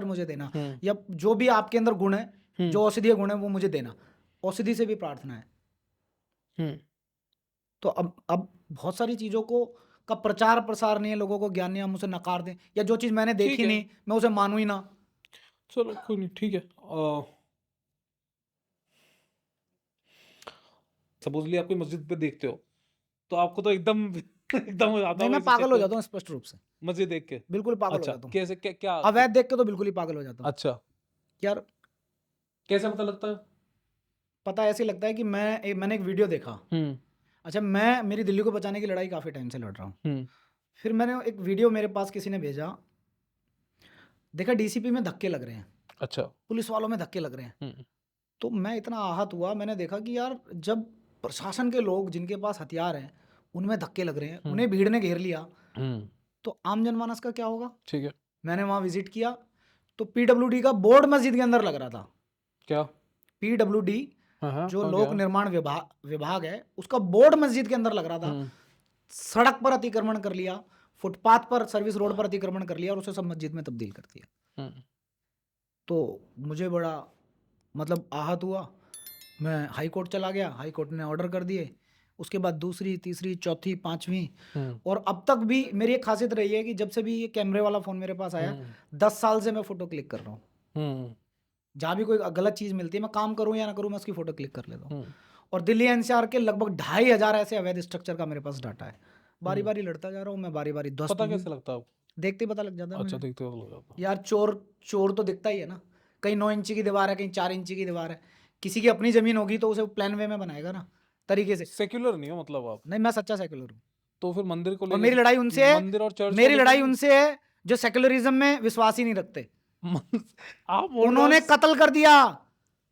मुझे देना, हम्म या जो भी आपके अंदर गुण है, जो औषधीय गुण है, वो मुझे देना। औषधि से भी प्रार्थना है। हम्म तो अब बहुत सारी चीजों को का प्रचार प्रसार नहीं है, लोगों को ज्ञान नहीं, हम उसे नकार दें, या जो चीज मैंने ठीक देखी है। नहीं मैं उसे मानूं ही ना। चलो कोई नहीं, ठीक है। सपोजली आप कोई मस्जिद पे देखते हो, तो आपको तो एकदम एकदम हो जाता नहीं, मैं होगा इसे पागल check हो करो। जाता हूँ स्पष्ट रूप से, मस्जिद देख के? बिल्कुल पागल हो अच्छा, जाता हूँ। कैसे, क्या क्या? अवैध देख के तो बिल्कुल ही पागल हो जाता हूँ अच्छा, यार। कैसे पता लगता है? पता ऐसे लगता है कि मैंने एक वीडियो देखा। अच्छा, मैं मेरी दिल्ली को बचाने की लड़ाई काफ़ी टाइम से लड़ रहा हूँ। फिर मैंने एक वीडियो, मेरे पास किसी ने भेजा, देखा डीसीपी में धक्के लग रहे हैं, अच्छा, पुलिस वालों में धक्के लग रहे हैं। तो मैं इतना आहत हुआ, मैंने देखा कि यार जब प्रशासन के लोग जिनके पास हथियार हैं उनमें धक्के लग रहे हैं, उन्हें भीड़ ने घेर लिया, तो आम जनमानस का क्या होगा? ठीक है। मैंने वहाँ विजिट किया तो पीडब्ल्यूडी का बोर्ड मस्जिद के अंदर लग रहा था। क्या? पीडब्ल्यूडी हाँ, जो हाँ, लोक क्या? निर्माण विभाग है, उसका बोर्ड मस्जिद के अंदर लग रहा था। सड़क पर अतिक्रमण कर लिया, फुटपाथ पर, सर्विस रोड पर अतिक्रमण कर लिया, और उसे सब मस्जिद में तब्दील कर दिया। तो मुझे बड़ा मतलब आहत हुआ। मैं हाई कोर्ट चला गया, हाई कोर्ट ने ऑर्डर कर दिए, उसके बाद दूसरी, तीसरी, चौथी, पांचवी, और अब तक भी मेरी एक खासियत रही है कि जब से भी ये कैमरे वाला फ़ोन मेरे पास आया, 10 साल से मैं फ़ोटो क्लिक कर रहा हूँ। जहाँ भी कोई गलत चीज़ मिलती है, मैं काम करूँ या ना करूँ, मैं उसकी फ़ोटो क्लिक कर लेता हूँ। और दिल्ली एनसीआर के लगभग 2500 ऐसे अवैध स्ट्रक्चर का मेरे पास डाटा है। बारी बारी लड़ता जा रहा हूँ मैं, बारी बारी ध्वस्त। पता कैसे लगता है आपको? देखते ही पता लग जाता है। अच्छा, देखते हो लग जाता है। यार चोर तो दिखता ही है ना। कहीं 9 इंची की दीवार है, कहीं 4 इंची की दीवार है। किसी की अपनी ज़मीन होगी तो उसे प्लान वे में बनाएगा ना, तरीके से। सेक्युलर नहीं हो मतलब आप? नहीं, मैं सच्चा सेक्युलर हूँ। तो फिर मंदिर को और मेरी लड़ाई उनसे है, मंदिर और चर्च मेरी लड़ाई उनसे है जो सेक्युलरिज्म में विश्वास ही नहीं रखते। आप उन्होंने कत्ल कर दिया,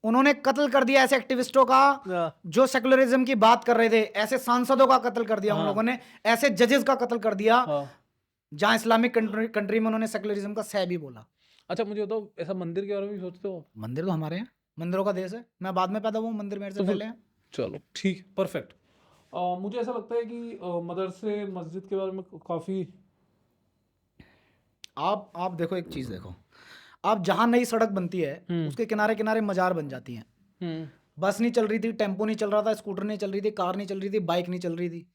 उन्होंने कत्ल कर दिया ऐसे एक्टिविस्टों का जो सेक्युलरिज्म की बात कर रहे थे, ऐसे सांसदों का कत्ल कर दिया उन लोगों ने, ऐसे जजेस का कत्ल कर दिया जहां इस्लामिक कंट्री में उन्होंने सेक्युलरिज्म का सह भी बोला। अच्छा, मुझे बताओ, ऐसा मंदिर के बारे में भी सोचते हो? मंदिर तो हमारे हैं। मंदिरों का देश है, मैं बाद में पैदा हुआ हूँ, मंदिर मेरे से तो फिर पहले हैं। चलो ठीक, परफेक्ट। मुझे ऐसा लगता है कि मदरसे मस्जिद के बारे में काफ़ी आप देखो, एक चीज़ देखो, आप जहाँ नई सड़क बनती है उसके किनारे किनारे मजार बन जाती हैं। बस नहीं चल रही थी, टेम्पो नहीं चल रहा था, स्कूटर नहीं चल रही थी, कार नहीं चल रही थी, बाइक नहीं चल रही थी,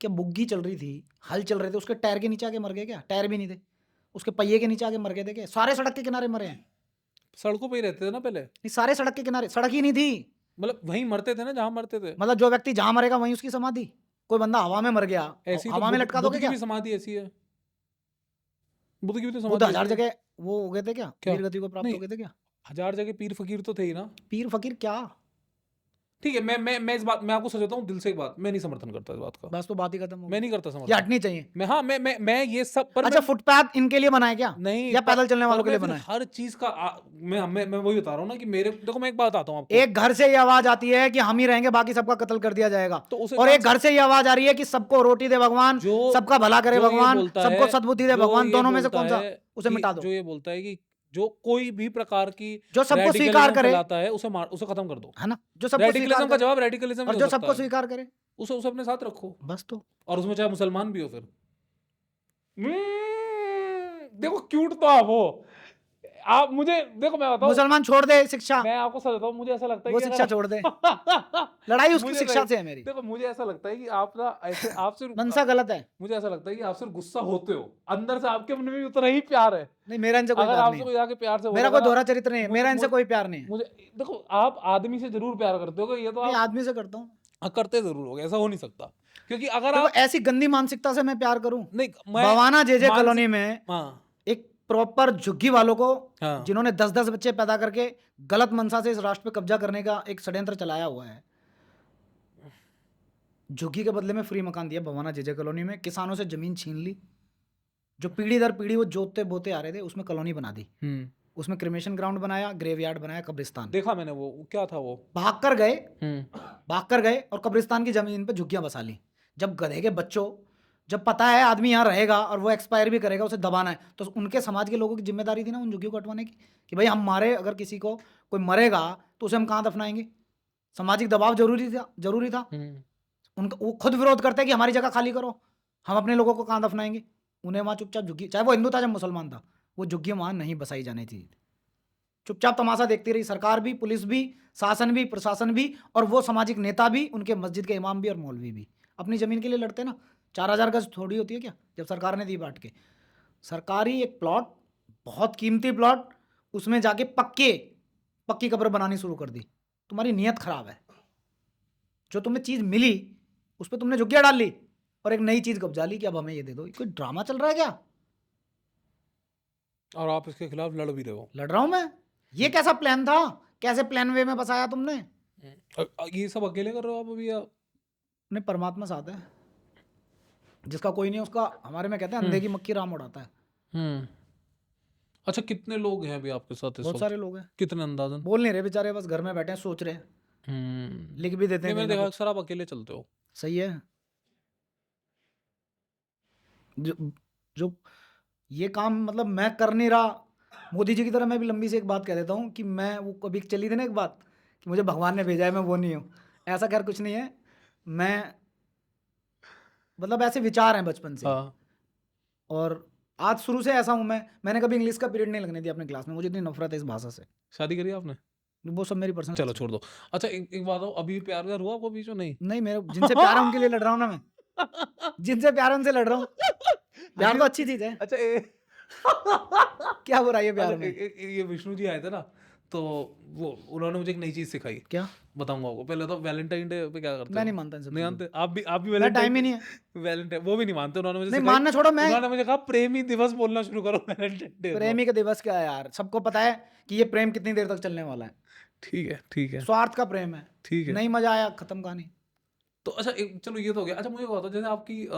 क्या बुग्गी चल रही थी, हल चल रहे थे, उसके टायर के नीचे आके मर गए क्या? टायर भी नहीं थे, उसके पहिए के नीचे आके मर गए थे क्या? सारे सड़क के किनारे मरे हैं। सड़कों पे ही रहते थे ना पहले, नहीं, सारे सड़क के किनारे, सड़क ही नहीं थी। मतलब वहीं मरते थे ना जहाँ मरते थे। मतलब जो व्यक्ति जहां मरेगा वहीं उसकी समाधि। कोई बंदा हवा में मर गया, ऐसी तो हवा में लटका दोगे बुद्ध की क्या? भी समाधि ऐसी है, बुद्ध की भी तो बुद्ध समाधि 1000 ऐसी है। जगह वो हो गए थे क्या? क्या? वीर गति को प्राप्त नहीं, हो गए थे क्या? 1000 जगह पीर फकीर तो थे ही ना। पीर फकीर क्या? ठीक है, मैं इस बात, मैं आपको सच बताऊं दिल से एक बात, मैं नहीं समर्थन करता इस बात का, बस तो बात ही खत्म हो मैं गई। नहीं करता ये समर्थन। हटनी चाहिए। मैं हाँ मैं ये सब पर अच्छा, मैं फुटपाथ इनके लिए बनाए क्या? नहीं या पैदल चलने पर वालों के मैं लिए फिर बनाए? हर चीज का मैं वही बता रहा हूँ ना कि मेरे देखो, मैं एक बात आता हूँ आपको, एक घर से ये आवाज आती है कि हम ही रहेंगे, बाकी सबका कत्ल कर दिया जाएगा। तो उसे और एक घर से ये आवाज आ रही है कि सबको रोटी दे भगवान, जो सबका भला करे जो ये भगवान, बोलता सबको है, सद्बुद्धि दे जो भगवान, ये दोनों में से बोलता कौन सा? है उसे कि मिटा दो। जो ये बोलता है कि जो कोई भी प्रकार की जो सबको स्वीकार रेडिकलिज्म करे, फैलाता है उसे उसे खत्म कर दो। है ना, जो सबको स्वीकार रेडिकलिज्म का करे जवाब रेडिकलिज्म और ही जो हो सकता सबको है, स्वीकार करे, उसे अपने साथ रखो, बस तो। और उसमें चाहे मुसलमान भी हो फिर। देखो क्यूट तो आप हो, आप मुझे देखो, मैं बताऊं, मुसलमान छोड़ दे शिक्षा, मैं आपको सच बताऊं, मुझे ऐसा लगता है वो कि शिक्षा अगर छोड़ दे। लड़ाई उसकी मुझे शिक्षा नहीं, से है मेरी। देखो मुझे ऐसा लगता है कि आप ना ऐसे आपसे मनसा गलत है। मुझे ऐसा लगता है कि आप सिर्फ गुस्सा होते हो, अंदर से आपके मन में भी उतना ही प्यार है। नहीं, मेरा इनसे कोई अगर प्यार नहीं आपसे है। कोई आके प्यार से मेरा बोलेगा कोई ना, दोहरा चरित्र नहीं है, मेरा इनसे कोई प्यार नहीं है। मुझे देखो, आप आदमी से जरूर प्यार करते हो, ये तो नहीं, आप आदमी से करता हूँ। करते जरूर होगे, ऐसा हो नहीं सकता, क्योंकि अगर देखो, आप ऐसी गंदी मानसिकता से मैं प्यार करूं? नहीं, मैं बवाना जेजे मानसिक कॉलोनी में हाँ एक प्रॉपर झुग्गी वालों को, हाँ जिन्होंने 10-10 बच्चे पैदा करके गलत मनसा से इस राष्ट्र पे कब्जा करने का एक षड्यंत्र चलाया हुआ है, झुग्गी के बदले में फ्री मकान दिया भवाना जेजे कॉलोनी में, किसानों से जमीन छीन ली, जो पीढ़ी दर पीढ़ी वो जोतते बोते आ रहे थे, उसमें कॉलोनी बना दी, उसमें क्रिमेशन ग्राउंड बनाया, ग्रेवयार्ड बनाया, कब्रिस्तान। देखा मैंने, वो क्या था वो, भाग कर गए और कब्रिस्तान की जमीन पे झुग्गियां बसा ली। जब गधे के बच्चों, जब पता है आदमी यहाँ रहेगा और वो एक्सपायर भी करेगा, उसे दबाना है, तो उनके समाज के लोगों की जिम्मेदारी थी ना उन झुग्गियों को हटवाने की, कि भाई हम मारे, अगर किसी को कोई मरेगा तो उसे हम कहाँ दफनाएंगे? सामाजिक दबाव जरूरी था। उनका वो खुद विरोध करते हैं कि हमारी जगह खाली करो, हम अपने लोगों को कहाँ दफनाएंगे? उन्हें वहाँ चुपचाप झुग्गी, चाहे वो हिंदू था चाहे मुसलमान था, वो झुग्गियाँ वहाँ नहीं बसाई जानी चाहिए। चुपचाप तमाशा देखती रही सरकार भी, पुलिस भी, शासन भी, प्रशासन भी, और वो सामाजिक नेता भी, उनके मस्जिद के इमाम भी और मौलवी भी। अपनी ज़मीन के लिए लड़ते ना। 4000 गज थोड़ी होती है क्या, जब सरकार ने दी बांट के। सरकारी एक प्लॉट, बहुत कीमती प्लॉट, उसमें जाके पक्की कब्र बनानी शुरू कर दी। तुम्हारी नीयत खराब है। जो तुम्हें चीज़ मिली उस पर तुमने झुग्गियाँ डाल ली और एक नई चीज़ कब्जा ली कि अब हमें ये दे दो। कोई ड्रामा चल रहा है क्या? और आप इसके खिलाफ लड़ भी रहे हो। लड़ रहा हूँ मैं। ये कैसा प्लान था? कैसे प्लान वे में बसाया तुमने? ये सब अकेले कर रहे हो आप अभी, या नहीं, परमात्मा साथ है। जिसका कोई नहीं उसका, हमारे में कहते हैं अंधे की मक्खी राम उड़ाता है। अच्छा, कितने लोग हैं अभी आपके साथ इस बहुत वक्त? सारे लोग हैं। कितने अंदाजन? बोल नहीं रहे बेचारे, बस घर में बैठे हैं, सोच रहे हैं, लिख भी देते हैं मैंने कहीं ना देखा कुछ। अक्सर आप अकेले चलते हो। सही है। जो ये काम मतलब मैं कर नहीं रहा, मोदी जी की तरह मैं भी लंबी से एक बात कह देता हूँ कि मैं, वो कभी चली थी ना एक बात कि मुझे भगवान ने भेजा है, मैं वो नहीं हूँ। ऐसा खैर कुछ नहीं है। मैं मतलब ऐसे विचार हैं बचपन से। हाँ। और आज शुरू से ऐसा हूँ मैंने कभी इंग्लिश का पीरियड नहीं लगने दिया अपने क्लास में। मुझे इतनी नफरत है इस भाषा से। शादी करी आपने? वो सब मेरी पर्सनल। चलो छोड़ दो। अच्छा, एक बात हो, अभी प्यार व्यार हुआ आपको बीच में? नहीं मेरे जिनसे प्यार है उनके लिए लड़ रहा हूँ ना मैं। जिनसे प्यार है उनसे लड़ रहा हूँ। प्यार तो अच्छी चीज है। अच्छा क्या बुराई है प्यार अच्छा, में? ये विष्णु जी आए थे ना, तो वो उन्होंने मुझे एक नई चीज सिखाई। क्या? बताऊंगा आपको। पहले तो वैलेंटाइन डे पे क्या करते मैं हो? नहीं मानता इन सब नहीं चीजों मानते? आप भी को। मैं टाइम ही नहीं है। वैलेंटाइन वो भी नहीं मानते। उन्होंने मुझे नहीं, सिखाई। मानना छोड़ो। मैं उन्होंने मुझे कहा प्रेमी दिवस बोलना शुरू करो वैलेंटाइन डे। प्रेमी का दिवस क्या है यार? सबको पता है कि ये प्रेम कितनी देर तक चलने वाला है। ठीक है, ठीक है, स्वार्थ का प्रेम है। ठीक है। नहीं मजा आया, खत्म कहानी। तो अच्छा, चलो ये तो हो गया। अच्छा, मुझे बताओ, जैसे आपकी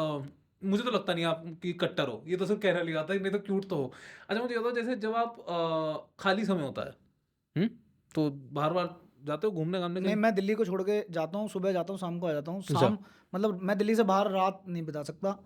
मुझे तो लगता नहीं आपकी कट्टर हो, ये तो सिर्फ कहने लगा था, नहीं तो क्यूट तो हो। अच्छा, मुझे बताओ, जैसे जब आप खाली समय होता है, तो बार बार जाते हो घूमने घामने नहीं, कहीं? मैं दिल्ली को छोड़ के जाता हूँ, सुबह जाता हूँ, शाम को आ जाता हूँ। अच्छा। शाम मतलब मैं दिल्ली से बाहर रात नहीं बिता सकता।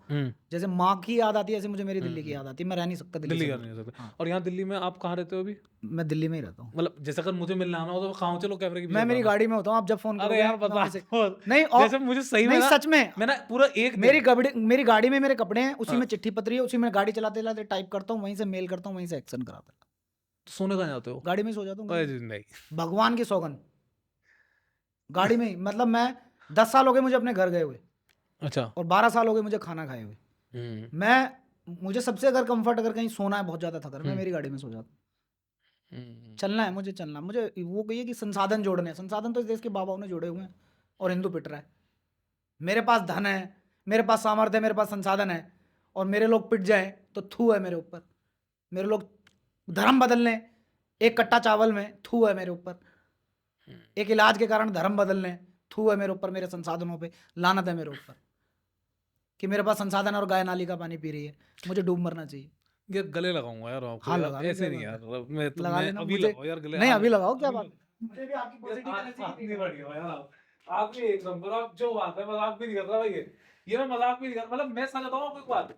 जैसे माँ की याद आती है, ऐसे मुझे मेरी दिल्ली की याद आती है। मैं रह नहीं सकता दिल्ली दिल्ली से का दूर। नहीं हो सकता। हाँ, और यहाँ दिल्ली में आप कहाँ रहते हो अभी? मैं दिल्ली में ही रहता हूँ। मतलब जैसे अगर मुझे मिलने आना हो तो कहाँ, चलो कैमरे के पीछे मैं मेरी बताना। गाड़ी में होता हूँ, आप जब फ़ोन अरे करोगे यार मैं बता वहीं से मत। नहीं और जैसे मुझे सही में नहीं ना, सच में मैं ना पूरा एक मेरी दिन मेरी गाड़ी में मेरे कपड़े हैं, उसी हाँ, में चिट्ठी पत्री है, उसी में गाड़ी चलाते-चलाते टाइप करता हूँ, वहीं से मेल करता हूँ, वहीं से एक्शन कराता हूँ। तो सोने कहाँ जाते हो? गाड़ी में ही सो जाता हूँ ओए कभी-कभी। जिंदगी। भगवान की सौगंध, गाड़ी में ही मतलब मैं 10 साल हो गए मुझे अपने घर गए हुए अच्छा। और 12 साल हो गए मुझे खाना खाए हुए। मुझे सबसे अगर कंफर्ट अगर कहीं सोना है बहुत ज़्यादा थकर, मैं मेरी गाड़ी में सो जाता हूँ। चलना है मुझे, चलना मुझे वो कहिए कि संसाधन जोड़ने हैं, संसाधन तो इस देश के बाबाओं ने जोड़े हुए हैं और हिंदू पिट रहा है। मेरे पास धन है, मेरे पास सामर्थ्य है, मेरे पास संसाधन है और मेरे लोग पिट जाए तो थू है मेरे ऊपर। मेरे लोग धर्म बदल लें एक कट्टा चावल में, थू है मेरे ऊपर। एक इलाज के कारण धर्म बदल लें, थू है मेरे ऊपर, मेरे संसाधनों पे लानत है मेरे ऊपर कि मेरे पास संसाधन है और गाय नाली का पानी पी रही है। मुझे डूब मरना चाहिए। यार गले लगाऊंगा यार आपको हाँ, यार, लगा लो, क्या ऐसे नहीं बात यार, है। लगा मैं लेना अभी मुझे, लगाओ यार गले, नहीं आज अभी लगाओ, क्या अभी बात लगाओ। है। मुझे भी आपकी पॉजिटिव एनर्जी आप की नहीं बढ़िया हो यार, आप भी एक नंबर, आप जो बात है, मजाक भी नहीं कर रहा भाई, ये मैं मजाक भी नहीं कर, मतलब मैं सच बताऊं आपको एक बात,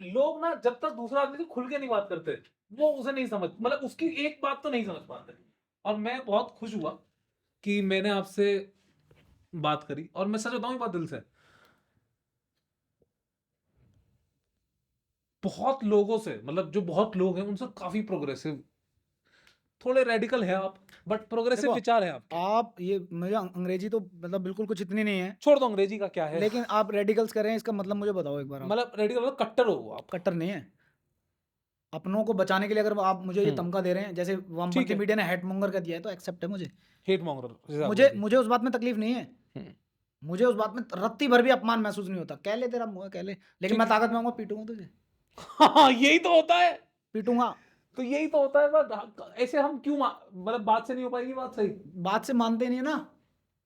लोग ना जब तक दूसरा आदमी से खुल के नहीं बात करते, वो उसे नहीं समझ, मतलब उसकी एक बात तो नहीं समझ पाते। और मैं बहुत खुश हुआ कि मैंने आपसे बात करी, और मैं सच बताऊं एक बात दिल से, बहुत लोगों से, मतलब जो बहुत लोग हैं उनसे काफी प्रोग्रेसिव, थोड़े रेडिकल है आप, बट प्रोग्रेसिव देखो, विचार है आपके। आप ये मुझे अंग्रेजी तो मतलब बिल्कुल कुछ इतनी नहीं है, छोड़ दो अंग्रेजी का क्या है, लेकिन आप रेडिकल्स कर रहे हैं, इसका मतलब मुझे बताओ एक बार आप। मतलब रेडिकल मतलब कट्टर हो आप। कट्टर नहीं है। अपनों को बचाने के लिए अगर आप मुझे ये हम्म, तमगा दे रहे हैं, जैसे ठीक वामपंथी है, मीडिया ने हेटमोंगर का दिया है, तो एक्सेप्ट है मुझे। हेट मॉन्गर जैसे आप मुझे बोलिए। मुझे उस बात में तकलीफ नहीं है। हम्म, मुझे उस बात में रत्ती भर भी अपमान महसूस नहीं होता। कह ले तेरा मुंह है, कह ले, लेकिन ठीक मैं है। ताकत में आऊंगा, पीटूंगा तुझे, हाँ यही तो होता है, पीटूंगा। तो यही तो होता है, बट ऐसे हम क्यों मतलब बात से नहीं हो पाएगी बात सही। बात से मानते नहीं है ना।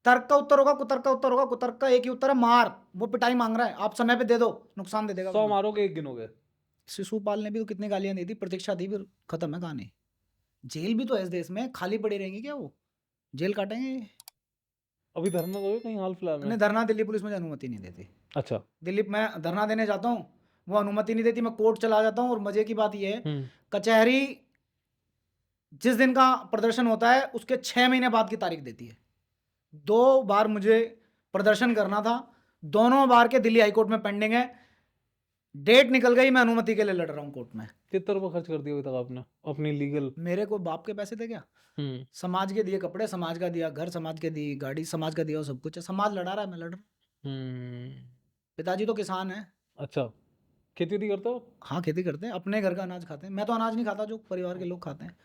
तर्क का उत्तर होगा, कुतर्क का उत्तर होगा। कुतर्क का एक ही उत्तर है, मार। वो पिटाई मांग रहा है, आप समय पे दे दो, नुकसान दे देगा 100 वरना। मारोगे एक गिनोगे। शिशुपाल ने भी तो कितनी गालियां दी थी, प्रतीक्षा दी, फिर खत्म है कहानी। जेल भी तो है इस देश में, खाली पड़ी रहेंगी क्या वो? जेल काटेंगे। अभी धरना दोगे कहीं हाल फिलहाल में? नहीं, धरना दिल्ली पुलिस मुझे अनुमति नहीं देती। अच्छा। दिल्ली मैं धरना देने जाता हूँ, वो अनुमति नहीं देती, मैं कोर्ट चला जाता हूँ। और मजे की बात यह है, कचहरी जिस दिन का प्रदर्शन होता है उसके 6 महीने बाद की तारीख देती है। 2 बार मुझे प्रदर्शन करना था, दोनों बार के दिल्ली हाईकोर्ट में पेंडिंग है। डेट निकल गई, मैं अनुमति के लिए लड़ रहा हूँ कोर्ट में। कितना रुपया खर्च कर दिया अभी तक आपने अपनी लीगल? मेरे को बाप के पैसे थे क्या? समाज के दिए कपड़े, समाज का दिया घर, समाज के दी गाड़ी, समाज का दिया, सब कुछ है। समाज लड़ा रहा है, मैं लड़ रहा हूँ। पिताजी तो किसान है। अच्छा, खेती वेती करते हो? हाँ, खेती करते हैं, अपने घर का अनाज खाते हैं। मैं तो अनाज नहीं खाता जो परिवार के लोग खाते हैं।